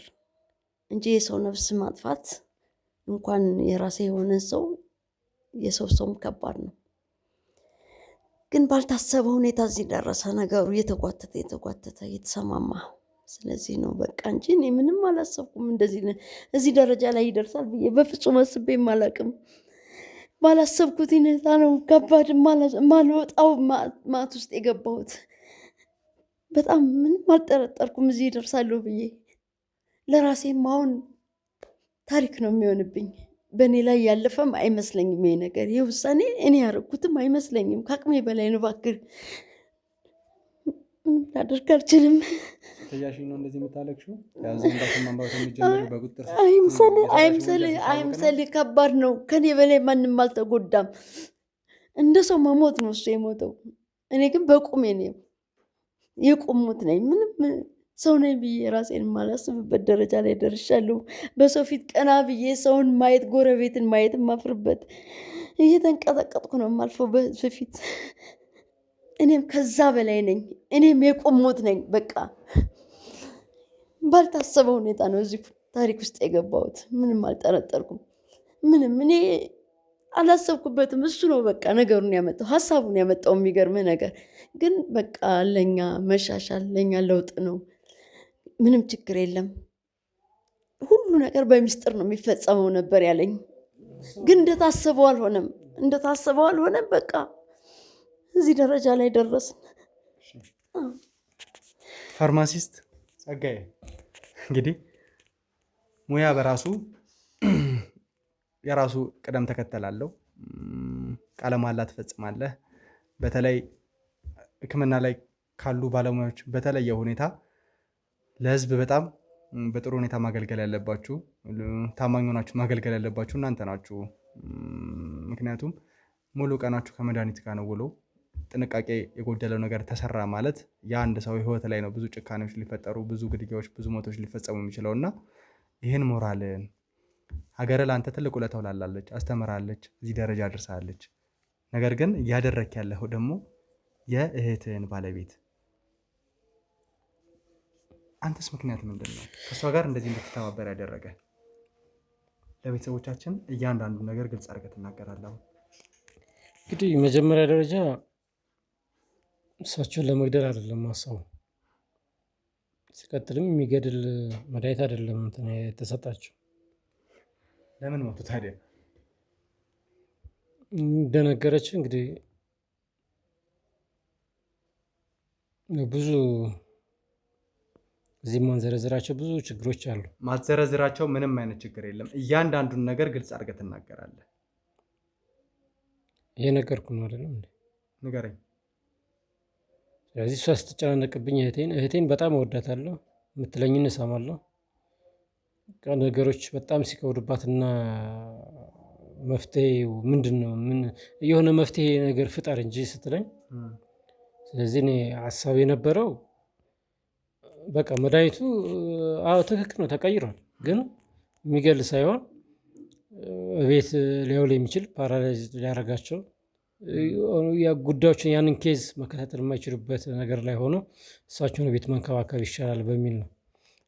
S6: እንጂ የሰው ነፍስ ማጥፋት እንኳን የራሴ የሆነ ሰው የሰው ሰውም ከባድ ነው። ግን ባልታሰበ ሁኔታ እዚህ ደረሰ ነገሩ፣ እየተጓተተ እየተሰማማ። ስለዚህ ነው በቃ እንጂ እኔ ምንም አላሰብኩም እዚህ ደረጃ ላይ ይደርሳል ብዬ በፍጹም አስቤም አላቅም። ባላሰብኩት ሁኔታ ነው ከባድ ማልወጣው ማት ውስጥ የገባሁት። በጣም ምንም አልጠረጠርኩም እዚህ ይደርሳለሁ ብዬ። ለራሴም አሁን ታሪክ ነው የሚሆንብኝ። በእኔ ላይ ያለፈም አይመስለኝም ይሄ ነገር። ይህ ውሳኔ እኔ ያደረኩትም አይመስለኝም። ከአቅሜ በላይ ነው። እባክህ ምንም ላደርግ አልችልም።
S2: ተያሽ ነው እንደዚህ የምታለቅሽው? ያዘው እንዳትማማው የሚጀምረው በቁጥር
S6: አይምሰልህ ከባድ ነው። ከኔ በላይ ማንም አልተጎዳም። እንደ ሰው መሞት ነው እሱ የሞተው። እኔ ግን በቁሜ ነው የቆሙት ነኝ። ምንም ሰው ነኝ ብዬ ራሴን የማላስብበት ደረጃ ላይ ደርሻለሁ። በሰው ፊት ቀና ብዬ ሰውን ማየት፣ ጎረቤትን ማየት የማፍርበት እየተንቀጠቀጥኩ ነው የማልፈው በፊት። እኔም ከዛ በላይ ነኝ። እኔም የቆሙት ነኝ። በቃ ባልታሰበ ሁኔታ ነው እዚህ ታሪክ ውስጥ የገባሁት። ምንም አልጠረጠርኩም። ምንም እኔ አላሰብኩበትም። እሱ ነው በቃ ነገሩን ያመጣው፣ ሀሳቡን ያመጣው። የሚገርምህ ነገር ግን በቃ ለኛ መሻሻል፣ ለኛ ለውጥ ነው። ምንም ችግር የለም፣ ሁሉ ነገር በሚስጥር ነው የሚፈጸመው ነበር ያለኝ። ግን እንደታሰበው አልሆነም። በቃ እዚህ ደረጃ ላይ ደረስን።
S2: ፋርማሲስት ጸጋዬ፣ እንግዲህ ሙያ በራሱ የራሱ ቅደም ተከተል አለው። ቃለ መሃላ ትፈጽማለህ። በተለይ ሕክምና ላይ ካሉ ባለሙያዎች በተለየ ሁኔታ ለህዝብ በጣም በጥሩ ሁኔታ ማገልገል ያለባችሁ፣ ታማኝ ሆናችሁ ማገልገል ያለባችሁ እናንተ ናችሁ። ምክንያቱም ሙሉ ቀናችሁ ከመድኃኒት ጋር ነው ውሎ። ጥንቃቄ የጎደለው ነገር ተሰራ ማለት የአንድ ሰው ህይወት ላይ ነው ብዙ ጭካኔዎች ሊፈጠሩ፣ ብዙ ግድያዎች፣ ብዙ ሞቶች ሊፈጸሙ የሚችለው እና ይህን ሞራልን ሀገር ለአንተ ትልቅ ውለታ ውላለች፣ አስተምራለች፣ እዚህ ደረጃ አድርሳለች። ነገር ግን እያደረክ ያለው ደግሞ የእህትህን ባለቤት አንተስ ምክንያት ምንድን ነው? ከእሷ ጋር እንደዚህ እንድትተባበር ያደረገ? ለቤተሰቦቻችን እያንዳንዱ ነገር ግልጽ አድርገህ ትናገራለህ።
S1: እንግዲህ መጀመሪያ ደረጃ እሳቸውን ለመግደል አይደለም ማሰቡ። ሲቀጥልም የሚገድል መድኃኒት አይደለም እንትን የተሰጣቸው።
S2: ለምን ሞቱ ታዲያ?
S1: እንደነገረችው እንግዲህ ብዙ እዚህ ማንዘረዝራቸው ብዙ ችግሮች አሉ።
S2: ማትዘረዝራቸው ምንም አይነት ችግር የለም። እያንዳንዱን ነገር ግልጽ አድርገህ ትናገራለህ።
S1: ይሄ ነገርኩ ነው አይደለም እንዴ?
S2: ንገረኝ።
S1: ስለዚህ እሷ ስትጨናነቅብኝ እህቴን በጣም እወዳታለሁ፣ የምትለኝን እሰማለሁ። ነገሮች በጣም ሲከብዱባትና መፍትሄው ምንድን ነው የሆነ መፍትሄ ነገር ፍጠር እንጂ ስትለኝ፣ ስለዚህ እኔ ሀሳብ የነበረው በቃ መድኃኒቱ ትክክል ነው ተቀይሯል፣ ግን የሚገል ሳይሆን ቤት ሊያውል የሚችል ፓራላይዝ ሊያደርጋቸው ጉዳዮችን ያንን ኬዝ መከታተል የማይችሉበት ነገር ላይ ሆኖ እሳቸውን ቤት መንከባከብ ይሻላል በሚል ነው።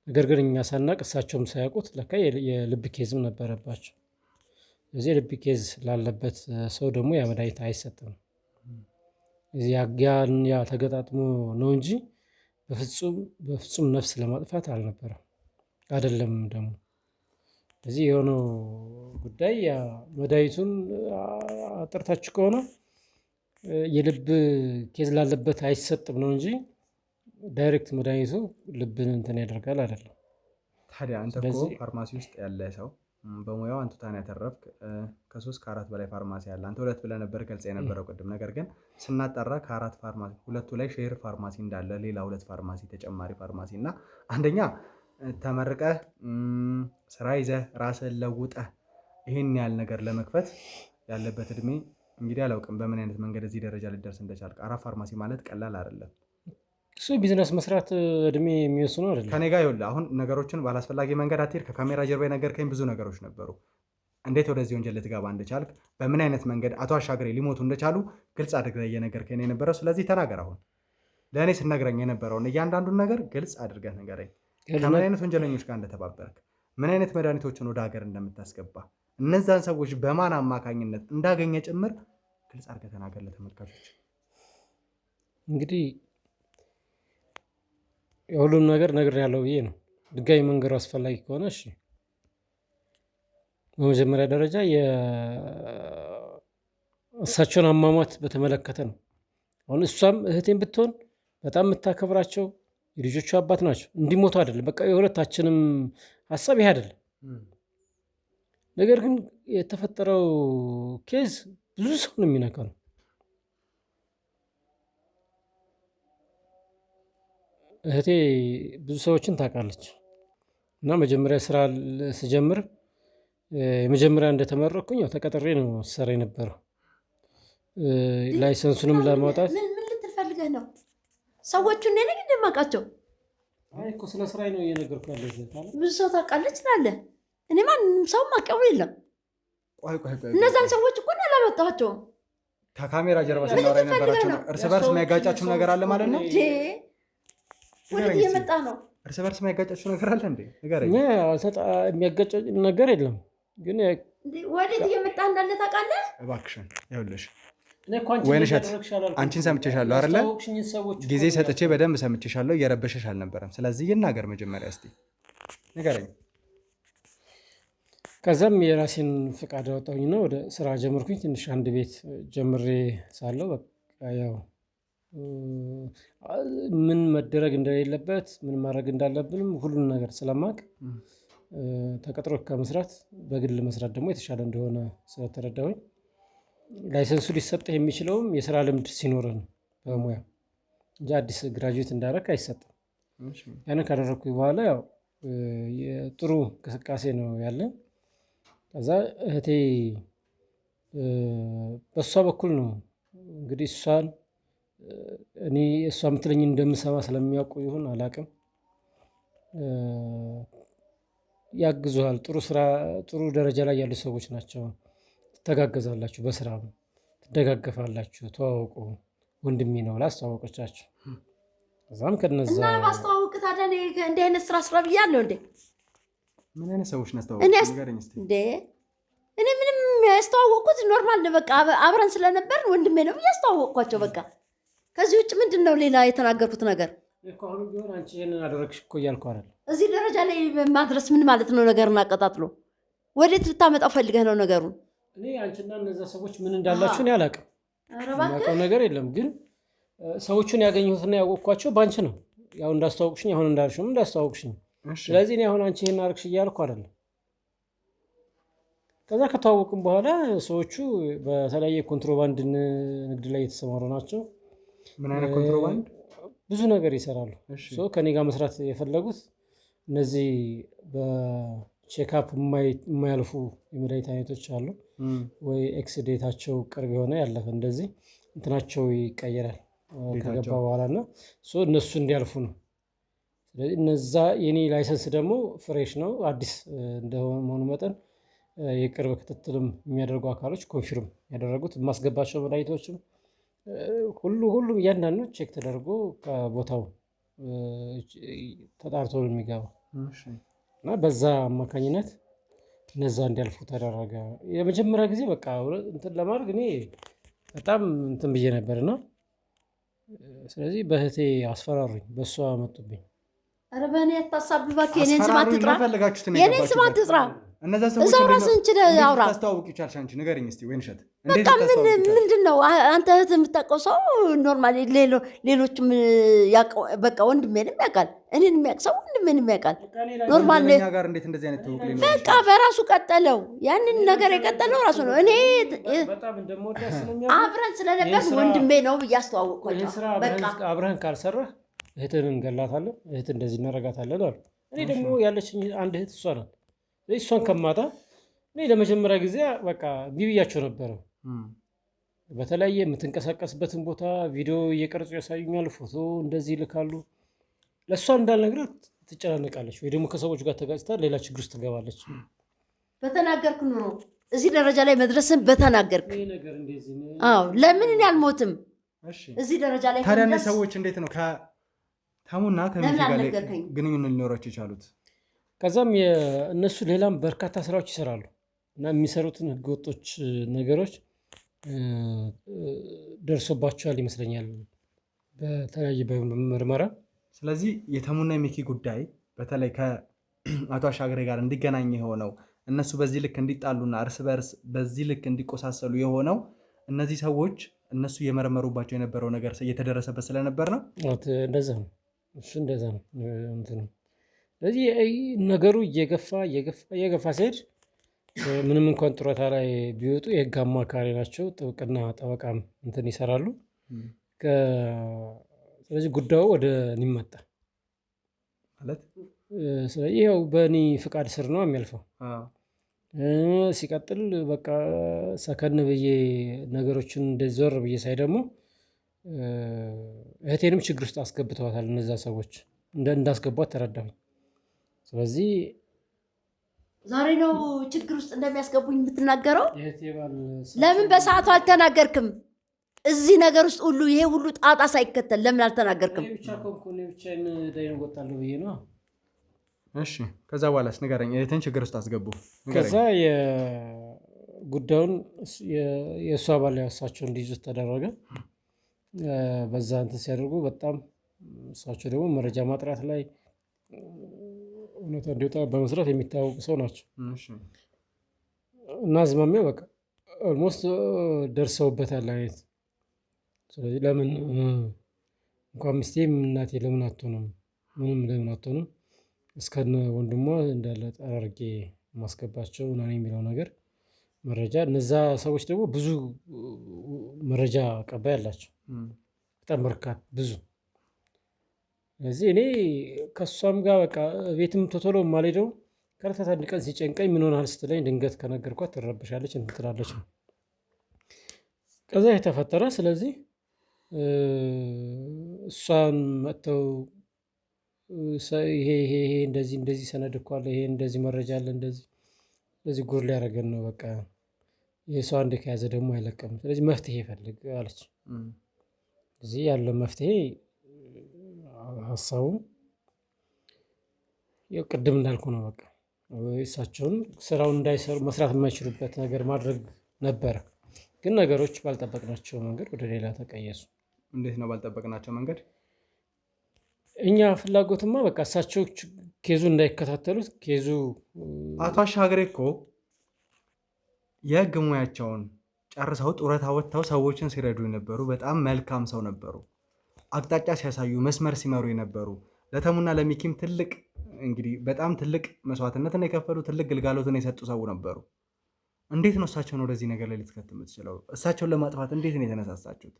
S1: ነገር ግን እኛ ሳናቅ እሳቸውም ሳያውቁት ለካ የልብ ኬዝም ነበረባቸው። እዚህ የልብ ኬዝ ላለበት ሰው ደግሞ ያ መድኃኒት አይሰጥም። ያ ተገጣጥሞ ነው እንጂ በፍጹም ነፍስ ለማጥፋት አልነበረም አይደለም። ደግሞ እዚህ የሆነው ጉዳይ መድኃኒቱን አጥርታችሁ ከሆነ የልብ ኬዝ ላለበት አይሰጥም ነው እንጂ ዳይሬክት መድኃኒቱ ልብን እንትን ያደርጋል አይደለም።
S2: ታዲያ አንተ እኮ ፋርማሲ ውስጥ ያለ ሰው በሙያው አንቱታን ያተረፍክ ከ3 ከ4 በላይ ፋርማሲ አለ። አንተ 2 ብለህ ነበር ገልጸህ የነበረው ቅድም። ነገር ግን ስናጠራ ከ4 ፋርማሲ 2ቱ ላይ ሼር ፋርማሲ እንዳለ ሌላ 2 ፋርማሲ ተጨማሪ ፋርማሲ እና አንደኛ ተመርቀህ ስራ ይዘህ ራስህን ለውጠህ ይህን ያህል ነገር ለመክፈት ያለበት እድሜ እንግዲህ አላውቅም በምን አይነት መንገድ እዚህ ደረጃ ልደርስ እንደቻልክ። 4 ፋርማሲ ማለት ቀላል አይደለም።
S1: እሱ ቢዝነስ መስራት እድሜ የሚወስኑ አይደለም።
S2: ከኔ ጋር ይኸውልህ፣ አሁን ነገሮችን ባላስፈላጊ መንገድ አትሄድ። ከካሜራ ጀርባ የነገርከኝ ብዙ ነገሮች ነበሩ። እንዴት ወደዚህ ወንጀል ልትገባ እንደቻልክ፣ በምን አይነት መንገድ አቶ አሻግሬ ሊሞቱ እንደቻሉ ግልጽ አድርገህ እየነገርከኝ የነበረው። ስለዚህ ተናገር። አሁን ለእኔ ስነግረኝ የነበረውን እያንዳንዱን ነገር ግልጽ አድርገህ ንገረኝ። ከምን አይነት ወንጀለኞች ጋር እንደተባበርክ፣ ምን አይነት መድኃኒቶችን ወደ ሀገር እንደምታስገባ፣ እነዛን ሰዎች በማን አማካኝነት እንዳገኘ ጭምር ግልጽ አድርገህ ተናገር ለተመልካቾች።
S1: እንግዲህ የሁሉም ነገር ነግሬያለሁ ብዬ ነው። ድጋሚ መንገሩ አስፈላጊ ከሆነ እሺ። በመጀመሪያ ደረጃ የእሳቸውን አሟሟት በተመለከተ ነው። አሁን እሷም እህቴን ብትሆን በጣም የምታከብራቸው የልጆቹ አባት ናቸው። እንዲሞቱ አይደለም፣ በቃ የሁለታችንም ሀሳብ ይህ አይደለም። ነገር ግን የተፈጠረው ኬዝ ብዙ ሰው ነው የሚነካ ነው። እህቴ ብዙ ሰዎችን ታውቃለች እና መጀመሪያ ስራ ስጀምር የመጀመሪያ እንደተመረኩኝ ያው ተቀጥሬ ነው ስራ የነበረው። ላይሰንሱንም ለማውጣት
S6: ምን ልትል ፈልገህ ነው? ሰዎቹ እኔ ነኝ እንደማውቃቸው?
S1: አይ እኮ ስለ ስራዬ ነው እየነገርኩህ ያለሁት።
S6: ብዙ ሰው ታውቃለች ትላለህ። እኔ ማንም ሰው ማውቀው የለም።
S2: ቆይ
S6: እነዛን ሰዎች እኮ አላመጣኋቸውም።
S2: ከካሜራ ጀርባ ስናወራ የነበራቸው እርስ በርስ የሚያጋጫችሁ ነገር አለ ማለት ነው።
S6: ወዴት እየመጣ ነው?
S2: እርስ በርስ የሚያጋጫችሁ ነገር አለ እንዴ? ንገረኝ።
S1: የሚያጋጭ ነገር የለም፣ ግን
S6: ወዴት እየመጣ እንዳለ ታውቃለህ?
S2: እባክሽን ይኸውልሽ
S1: ወይንሸት
S2: አንቺን ሰምቼሻለሁ አይደለ? ጊዜ ሰጥቼ በደንብ ሰምቼሻለሁ። እየረበሸሽ አልነበረም። ስለዚህ ይናገር መጀመሪያ እስቲ ንገረኝ።
S1: ከዛም የራሴን ፍቃድ አወጣሁኝና ወደ ስራ ጀመርኩኝ። ትንሽ አንድ ቤት ጀምሬ ሳለው በቃ ያው ምን መደረግ እንደሌለበት ምን ማድረግ እንዳለብንም ሁሉን ነገር ስለማቅ ተቀጥሮ ከመስራት በግል መስራት ደግሞ የተሻለ እንደሆነ ስለተረዳሁኝ ላይሰንሱ ሊሰጥህ የሚችለውም የስራ ልምድ ሲኖር ነው በሙያ እንጂ አዲስ ግራጁዌት እንዳደረግ አይሰጥም። ያንን ካደረግኩኝ በኋላ ያው ጥሩ እንቅስቃሴ ነው ያለን። ከዛ እህቴ በእሷ በኩል ነው እንግዲህ እሷን እኔ እሷ የምትለኝ እንደምሰማ ስለሚያውቁ ይሁን አላውቅም፣ ያግዙሃል። ጥሩ ስራ ጥሩ ደረጃ ላይ ያሉ ሰዎች ናቸው። ትተጋገዛላችሁ፣ በስራ ትደጋገፋላችሁ። ተዋወቁ ወንድሜ ነው ብላ አስተዋወቀቻቸው። ከዛም ከነዛ
S6: እና ባስተዋወቅ ታዲያ እንዲህ አይነት ስራ ስራ ብያለሁ እንዴ?
S2: ምን አይነት ሰዎች ናቸው?
S6: እንዴ እኔ ምንም ያስተዋወቅኩት ኖርማል ነው። በቃ አብረን ስለነበርን ወንድሜ ነው ያስተዋወቅኳቸው። በቃ ከዚህ ውጭ ምንድን ነው ሌላ የተናገርኩት ነገር?
S1: አሁን ቢሆን አንቺ ይሄንን አደረግሽ እኮ እያልኩ አይደል።
S6: እዚህ ደረጃ ላይ ማድረስ ምን ማለት ነው? ነገርን አቀጣጥሎ ወዴት ልታመጣው ፈልገህ ነው ነገሩን?
S1: እኔ አንቺና እነዛ ሰዎች ምን እንዳላችሁ እኔ አላውቅም። የማውቀው ነገር የለም። ግን ሰዎቹን ያገኘሁትና ያወቅኳቸው በአንቺ ነው። ያው እንዳስተዋወቅሽኝ አሁን እንዳልሽም እንዳስተዋወቅሽኝ። ስለዚህ እኔ አሁን አንቺ ይሄን አደረግሽ እያልኩ አይደለም። ከዛ ከተዋወቅም በኋላ ሰዎቹ በተለያየ ኮንትሮባንድ ንግድ ላይ የተሰማሩ ናቸው።
S2: ምን አይነት ኮንትሮባንድ?
S1: ብዙ ነገር ይሰራሉ። ከኔ ጋር መስራት የፈለጉት እነዚህ በቼክአፕ የማያልፉ የመድኃኒት አይነቶች አሉ ወይ ኤክስዴታቸው ቅርብ የሆነ ያለፈ እንደዚህ እንትናቸው ይቀየራል ከገባ በኋላ እና እነሱ እንዲያልፉ ነው። ስለዚህ እነዛ የኔ ላይሰንስ ደግሞ ፍሬሽ ነው አዲስ እንደመሆኑ መጠን የቅርብ ክትትልም የሚያደርጉ አካሎች ኮንፊርም ያደረጉት የማስገባቸው መድኃኒቶችም ሁሉም እያንዳንዱ ቼክ ተደርጎ ከቦታው ተጣርቶ ነው የሚገባው እና በዛ አማካኝነት እነዛ እንዲያልፉ ተደረገ። የመጀመሪያ ጊዜ በቃ እንትን ለማድረግ እኔ በጣም እንትን ብዬ ነበርና ስለዚህ በእህቴ አስፈራሩኝ፣ በእሷ መጡብኝ።
S6: ኧረ በእኔ አታሳብብ እባክህ። የኔን ስም አትጥራ፣ የኔን ስም አትጥራ።
S2: እነዛ ሰዎች
S6: እዛው ራስህን ችለህ አውራ።
S2: ታስተዋውቅ ይቻልሽ አንቺ ንገረኝ እስቲ ወይንሸት።
S6: በቃ ምንድን ነው አንተ እህት የምታውቀው ሰው ኖርማሊ ሌሎችም ያውቀው በቃ ወንድሜንም ያውቃል፣ እኔን የሚያውቅ ሰው ወንድሜንም ያውቃል። ኖርማል
S2: እኛ ጋር እንዴት እንደዚህ አይነት ተውቅ ሊኖር
S6: በቃ በራሱ ቀጠለው። ያንን ነገር የቀጠለው ራሱ ነው። እኔ አብረን ስለነበር ወንድሜ ነው ብዬ አስተዋወቅኳቸው። በቃ
S1: አብረን ካልሰራህ እህትን እንገላታለን፣ እህት እንደዚህ እናረጋታለን አሉ። እኔ ደግሞ ያለችኝ አንድ እህት እሷ ናት። እሷን ከማጣ እኔ ለመጀመሪያ ጊዜ በቃ ቢብያቸው ነበረ። በተለያየ የምትንቀሳቀስበትን ቦታ ቪዲዮ እየቀረጹ ያሳዩኛል፣ ፎቶ እንደዚህ ይልካሉ። ለእሷ እንዳልነግራት ትጨናነቃለች ወይ ደግሞ ከሰዎች ጋር ተጋጭታ ሌላ ችግር ውስጥ ትገባለች።
S6: በተናገርክ ኑሮ እዚህ ደረጃ ላይ መድረስን በተናገርክ። አዎ ለምን እኔ አልሞትም እዚህ ደረጃ ላይ።
S2: ታዲያ እነዚህ ሰዎች እንዴት ነው ከታሙና ከሚኪ ጋር ግንኙነት ሊኖራቸው የቻሉት?
S1: ከዛም እነሱ ሌላም በርካታ ስራዎች ይሰራሉ እና የሚሰሩትን ህገወጦች ነገሮች ደርሶባቸዋል ይመስለኛል። በተለያየ በምርመራ
S2: ስለዚህ የተሙና የሚኪ ጉዳይ በተለይ ከአቶ አሻግሬ ጋር እንዲገናኝ የሆነው እነሱ በዚህ ልክ እንዲጣሉና እርስ በርስ በዚህ ልክ እንዲቆሳሰሉ የሆነው እነዚህ ሰዎች እነሱ እየመረመሩባቸው የነበረው ነገር እየተደረሰበት ስለነበር ነው።
S1: እንደዛ ነው። እሱ እንደዛ ነው እንትን ነው። ስለዚህ ነገሩ እየገፋ ሲሄድ ምንም እንኳን ጡረታ ላይ ቢወጡ የህግ አማካሪ ናቸው፣ ጥብቅና ጠበቃም እንትን ይሰራሉ። ስለዚህ ጉዳዩ ወደ እኔ መጣ
S2: ማለት
S1: ስለዚህ ይኸው በእኔ ፍቃድ ስር ነው የሚያልፈው። ሲቀጥል በቃ ሰከን ብዬ ነገሮችን እንደዚህ ዞር ብዬ ሳይ ደግሞ እህቴንም ችግር ውስጥ አስገብተዋታል እነዛ ሰዎች እንዳስገቧት ተረዳሁኝ። ስለዚህ
S6: ዛሬ ነው ችግር ውስጥ እንደሚያስገቡኝ የምትናገረው? ለምን በሰዓቱ አልተናገርክም? እዚህ ነገር ውስጥ ሁሉ ይሄ ሁሉ ጣጣ ሳይከተል ለምን አልተናገርክም?
S1: ብቻዬን ዳይን ወጣለሁ ብዬ ነው።
S2: እሺ ከዛ በኋላስ ንገረኝ። እህትን ችግር ውስጥ አስገቡ።
S1: ከዛ የጉዳዩን የእሷ ባል እሳቸው እንዲይዙት ተደረገ። በዛ እንትን ሲያደርጉ በጣም እሳቸው ደግሞ መረጃ ማጥራት ላይ እውነታ እንዲወጣ በመስራት የሚታወቁ ሰው ናቸው እና አዝማሚያው በቃ ኦልሞስት ደርሰውበታል አይነት። ስለዚህ ለምን እንኳን ሚስቴም እናቴ ለምን አትሆንም ምንም ለምን አትሆንም እስከነ ወንድሟ እንዳለ ጠራርጌ ማስገባቸው እና የሚለው ነገር መረጃ እነዛ ሰዎች ደግሞ ብዙ መረጃ ቀባይ አላቸው በጣም በርካታ ብዙ። ስለዚህ እኔ ከእሷም ጋር በቃ ቤትም ቶቶሎ የማልሄደው ከዕለታት አንድ ቀን ሲጨንቀኝ ምን ሆነሃል ስትለኝ ድንገት ከነገርኳት ትረበሻለች እንትን ትላለች ነው ከዛ የተፈጠረ። ስለዚህ እሷን መጥተው ይሄ እንደዚህ ሰነድ እኮ አለ፣ ይሄ እንደዚህ መረጃ አለ፣ እንደዚህ ጉር ሊያደርገን ነው በቃ የሰው አንድ ከያዘ ደግሞ አይለቀም። ስለዚህ መፍትሄ ይፈልግ አለች። እዚህ ያለው መፍትሄ ሀሳቡም ቅድም እንዳልኩ ነው። በቃ እሳቸውን ስራውን እንዳይሰሩ መስራት የማይችሉበት ነገር ማድረግ ነበረ። ግን ነገሮች ባልጠበቅናቸው መንገድ ወደ ሌላ ተቀየሱ።
S2: እንዴት ነው ባልጠበቅናቸው መንገድ?
S1: እኛ ፍላጎትማ በቃ እሳቸው ኬዙ እንዳይከታተሉት ኬዙ
S2: አቶ አሻግሬ እኮ የህግ ሙያቸውን ጨርሰው ጡረታ ወጥተው ሰዎችን ሲረዱ የነበሩ በጣም መልካም ሰው ነበሩ። አቅጣጫ ሲያሳዩ መስመር ሲመሩ የነበሩ ለተሙና ለሚኪም ትልቅ እንግዲህ በጣም ትልቅ መስዋዕትነትን የከፈሉ ትልቅ ግልጋሎትን የሰጡ ሰው ነበሩ። እንዴት ነው እሳቸውን ወደዚህ ነገር ላይ ልትከት የምትችለው? እሳቸውን ለማጥፋት እንዴት ነው የተነሳሳችሁት?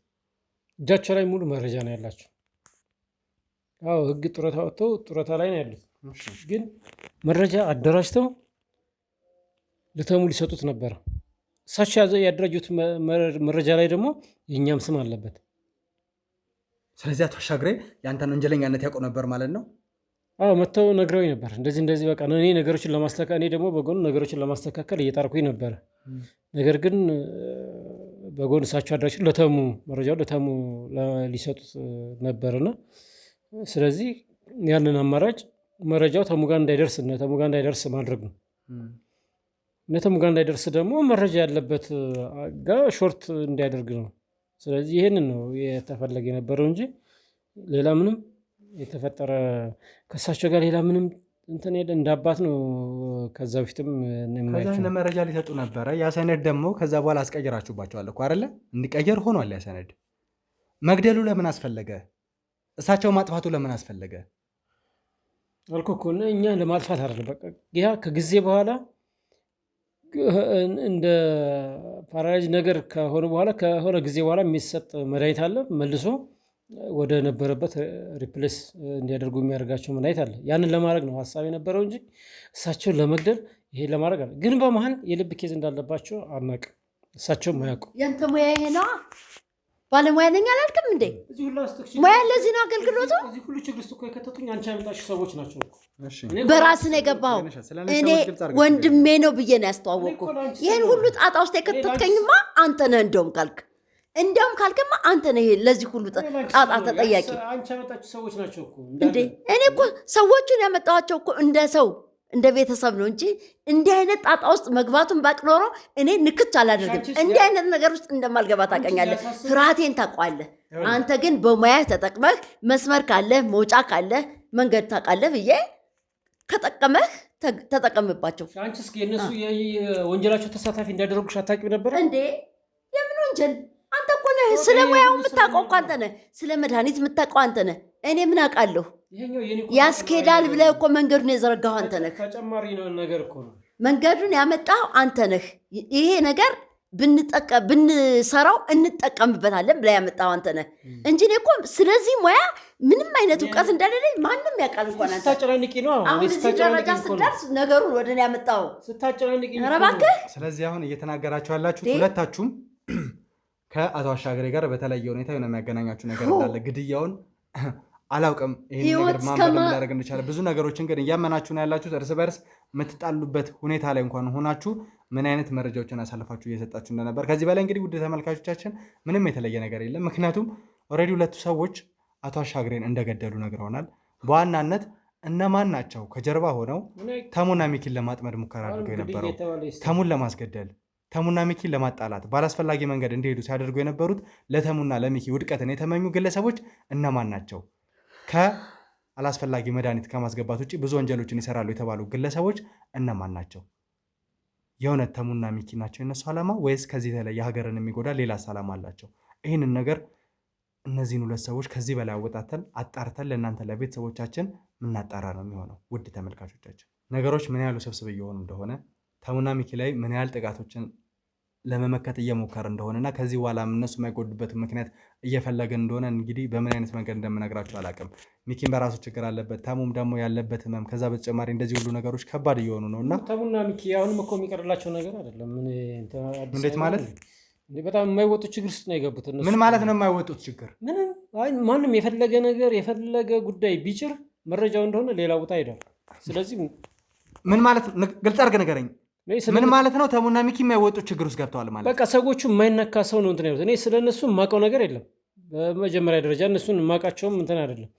S1: እጃቸው ላይ ሙሉ መረጃ ነው ያላቸው። አዎ ህግ ጡረታ ወጥተው ጡረታ ላይ ነው ያሉት። ግን መረጃ አደራጅተው ለተሙ ሊሰጡት ነበረ። እሳቸው ያደራጁት መረጃ ላይ ደግሞ የእኛም ስም አለበት።
S2: ስለዚህ አቶ አሻግሬ ያንተን ወንጀለኛነት ያውቁ ነበር ማለት ነው?
S1: አዎ መጥተው ነግረውኝ ነበር። እንደዚህ በቃ እኔ ነገሮችን ለማስተካከል እኔ ደግሞ በጎን ነገሮችን ለማስተካከል እየጣርኩኝ ነበረ። ነገር ግን በጎን እሳቸው አደራጅተው ለተሙ መረጃው ለተሙ ሊሰጡት ነበርና ስለዚህ ያንን አማራጭ መረጃው ተሙ ጋር እንዳይደርስ ማድረግ ነው። ተሙ ጋር እንዳይደርስ ደግሞ መረጃ ያለበት ጋር ሾርት እንዲያደርግ ነው። ስለዚህ ይህንን ነው የተፈለገ የነበረው እንጂ ሌላ ምንም የተፈጠረ ከእሳቸው ጋር ሌላ ምንም እንትን ሄደ እንዳባት ነው። ከዛ በፊትም
S2: ከዛ መረጃ ሊሰጡ ነበረ። ያ ሰነድ ደግሞ ከዛ በኋላ አስቀይራችሁባቸዋል እኮ አይደለ? እንዲቀየር ሆኗል። ያ ሰነድ መግደሉ ለምን አስፈለገ? እሳቸው ማጥፋቱ ለምን አስፈለገ?
S1: አልኩህ እኮ እኛ ለማጥፋት አይደለም። በቃ ያ ከጊዜ በኋላ እንደ ፓራላይዝ ነገር ከሆነ ጊዜ በኋላ የሚሰጥ መድኃኒት አለ። መልሶ ወደ ነበረበት ሪፕሌስ እንዲያደርጉ የሚያደርጋቸው መድኃኒት አለ። ያንን ለማድረግ ነው ሀሳብ የነበረው እንጂ እሳቸውን ለመግደል ይሄ ለማድረግ አለ። ግን በመሀል የልብ ኬዝ እንዳለባቸው አናውቅም። እሳቸውም አያውቁም።
S6: ያንተ ሙያ ይሄ ነው። ባለሙያ ነኝ አላልክም እንዴ? ሙያ ለዚህ ነው አገልግሎቱ።
S1: እዚህ ሁሉ ችግር ውስጥ እኮ የከተቱኝ አንቺ ያመጣሽው ሰዎች ናቸው እኮ።
S6: በራስህ ነው የገባኸው። እኔ ወንድሜ ነው ብዬ ነው ያስተዋወቅኩ። ይህን ሁሉ ጣጣ ውስጥ የከተትከኝማ አንተ ነህ። እንደውም ካልክማ አንተ ነህ ለዚህ ሁሉ ጣጣ ተጠያቂ።
S1: አንቺ ያመጣችው ሰዎች ናቸው እኮ
S6: እንዴ? እኔ እኮ ሰዎቹን ያመጣኋቸው እኮ እንደ ሰው እንደ ቤተሰብ ነው እንጂ እንዲህ አይነት ጣጣ ውስጥ መግባቱን ባቅ ኖሮ እኔ ንክች አላደርግም። እንዲህ አይነት ነገር ውስጥ እንደማልገባ ታውቀኛለህ፣ ፍርሃቴን ታውቀዋለህ። አንተ ግን በሙያ ተጠቅመህ መስመር ካለህ መውጫ ካለህ መንገድ ታውቃለህ ብዬ ከጠቀመህ ተጠቀምባቸው።
S1: አንቺ እስኪ እነሱ የወንጀላቸው ተሳታፊ እንዳደረጉሽ አታውቂም ነበር
S6: እንዴ? የምን ወንጀል? አንተ እኮ ነህ ስለ ሙያው የምታውቀው እኮ አንተ ነህ። ስለ መድኃኒት የምታውቀው አንተ ነህ። እኔ ምን አውቃለሁ? ያስኬዳል ብለህ እኮ መንገድን የዘረጋኸው አንተ ነህ።
S1: ተጨማሪ ነገር እኮ ነው
S6: መንገዱን ያመጣው አንተ ነህ። ይሄ ነገር ብንሰራው እንጠቀምበታለን ብለህ ያመጣው አንተ ነህ እንጂ እኔ እኮ ስለዚህ ሙያ ምንም አይነት እውቀት እንደሌለኝ ማንም ያውቃል። እንኳን አንተ
S1: ስታጨናንቂ ነው።
S6: አሁን እዚህ ደረጃ ስትደርስ ነገሩን ወደ እኔ ያመጣው
S1: ስታጨናንቂ ነው።
S6: ኧረ እባክህ።
S2: ስለዚህ አሁን እየተናገራችሁ ያላችሁት ሁለታችሁም ከአቶ አሻገሬ ጋር በተለየ ሁኔታ የሆነ የሚያገናኛችሁ ነገር እንዳለ ግድያውን አላውቅም። ይሄን ነገር ማን እንዳደረገ እንደቻለ ብዙ ነገሮችን ግን እያመናችሁ ነው ያላችሁት። እርስ በርስ የምትጣሉበት ሁኔታ ላይ እንኳን ሆናችሁ ምን አይነት መረጃዎችን አሳልፋችሁ እየሰጣችሁ እንደነበር ከዚህ በላይ እንግዲህ ውድ ተመልካቾቻችን ምንም የተለየ ነገር የለም። ምክንያቱም ኦልሬዲ ሁለቱ ሰዎች አቶ አሻግሬን እንደገደሉ ነግረውናል። በዋናነት እነማን ናቸው ከጀርባ ሆነው ተሙና ሚኪን ለማጥመድ ሙከራ አድርገው የነበረው? ተሙን ለማስገደል ተሙና ሚኪን ለማጣላት ባላስፈላጊ መንገድ እንዲሄዱ ሲያደርጉ የነበሩት ለተሙና ለሚኪ ውድቀትን የተመኙ ግለሰቦች እነማን ናቸው? ከአላስፈላጊ መድኃኒት ከማስገባት ውጭ ብዙ ወንጀሎችን ይሰራሉ የተባሉ ግለሰቦች እነማን ናቸው? የእውነት ተሙና ሚኪ ናቸው የነሱ ዓላማ ወይስ ከዚህ የተለየ ሀገርን የሚጎዳ ሌላ ዓላማ አላቸው? ይህንን ነገር እነዚህን ሁለት ሰዎች ከዚህ በላይ አወጣተን አጣርተን ለእናንተ ለቤተሰቦቻችን ምናጣራ ነው የሚሆነው። ውድ ተመልካቾቻችን ነገሮች ምን ያህል ውስብስብ እየሆኑ እንደሆነ ተሙና ሚኪ ላይ ምን ያህል ጥቃቶችን ለመመከት እየሞከረ እንደሆነና ከዚህ በኋላ እነሱ የማይጎዱበት ምክንያት እየፈለገን እንደሆነ እንግዲህ በምን አይነት መንገድ እንደምነግራችሁ አላውቅም። ሚኪን በራሱ ችግር አለበት፣ ተሙም ደግሞ ያለበት ህመም፣ ከዛ በተጨማሪ እንደዚህ ሁሉ ነገሮች ከባድ እየሆኑ ነው እና
S1: ተሙና ሚኪ አሁንም እኮ የሚቀርላቸው ነገር አይደለም።
S2: እንዴት ማለት
S1: በጣም የማይወጡት ችግር ውስጥ ነው የገቡት።
S2: ምን ማለት ነው የማይወጡት ችግር?
S1: ማንም የፈለገ ነገር የፈለገ ጉዳይ ቢጭር መረጃው እንደሆነ ሌላ ቦታ ሄዳል። ስለዚህ
S2: ምን ማለት ግልጽ አድርገህ ንገረኝ። ምን ማለት ነው? ተሙና ሚኪ የማይወጡት ችግር ውስጥ ገብተዋል ማለት?
S1: በቃ ሰዎቹ የማይነካ ሰው ነው እንትን ያሉት። እኔ ስለ እነሱ የማውቀው ነገር የለም። በመጀመሪያ ደረጃ እነሱን የማውቃቸውም እንትን አይደለም።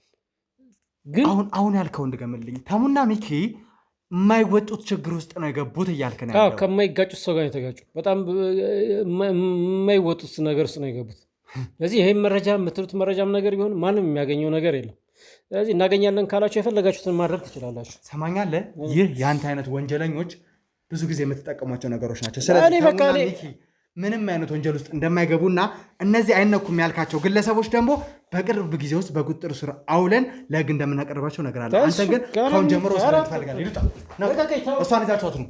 S1: ግን
S2: አሁን ያልከውን ድገምልኝ። ተሙና ሚኪ የማይወጡት ችግር ውስጥ ነው የገቡት እያልክ ነው ያለው?
S1: ከማይጋጩት ሰው ጋር የተጋጩ በጣም የማይወጡት ነገር ውስጥ ነው የገቡት። ስለዚህ ይህም መረጃ የምትሉት መረጃም ነገር ቢሆን ማንም የሚያገኘው ነገር የለም። ስለዚህ እናገኛለን ካላችሁ የፈለጋችሁትን ማድረግ ትችላላችሁ።
S2: ሰማኛለህ? ይህ የአንተ አይነት ወንጀለኞች ብዙ ጊዜ የምትጠቀሟቸው ነገሮች ናቸው። ስለዚህ ተሙና ሚኪ ምንም አይነት ወንጀል ውስጥ እንደማይገቡና እነዚህ አይነኩም ያልካቸው ግለሰቦች ደግሞ በቅርብ ጊዜ ውስጥ በቁጥጥር ስር አውለን ለህግ እንደምናቀርባቸው ነገር አለ። አንተ ግን ከአሁን ጀምሮ ስለትፈልጋለህ። እሷን ይዛችኋት ነው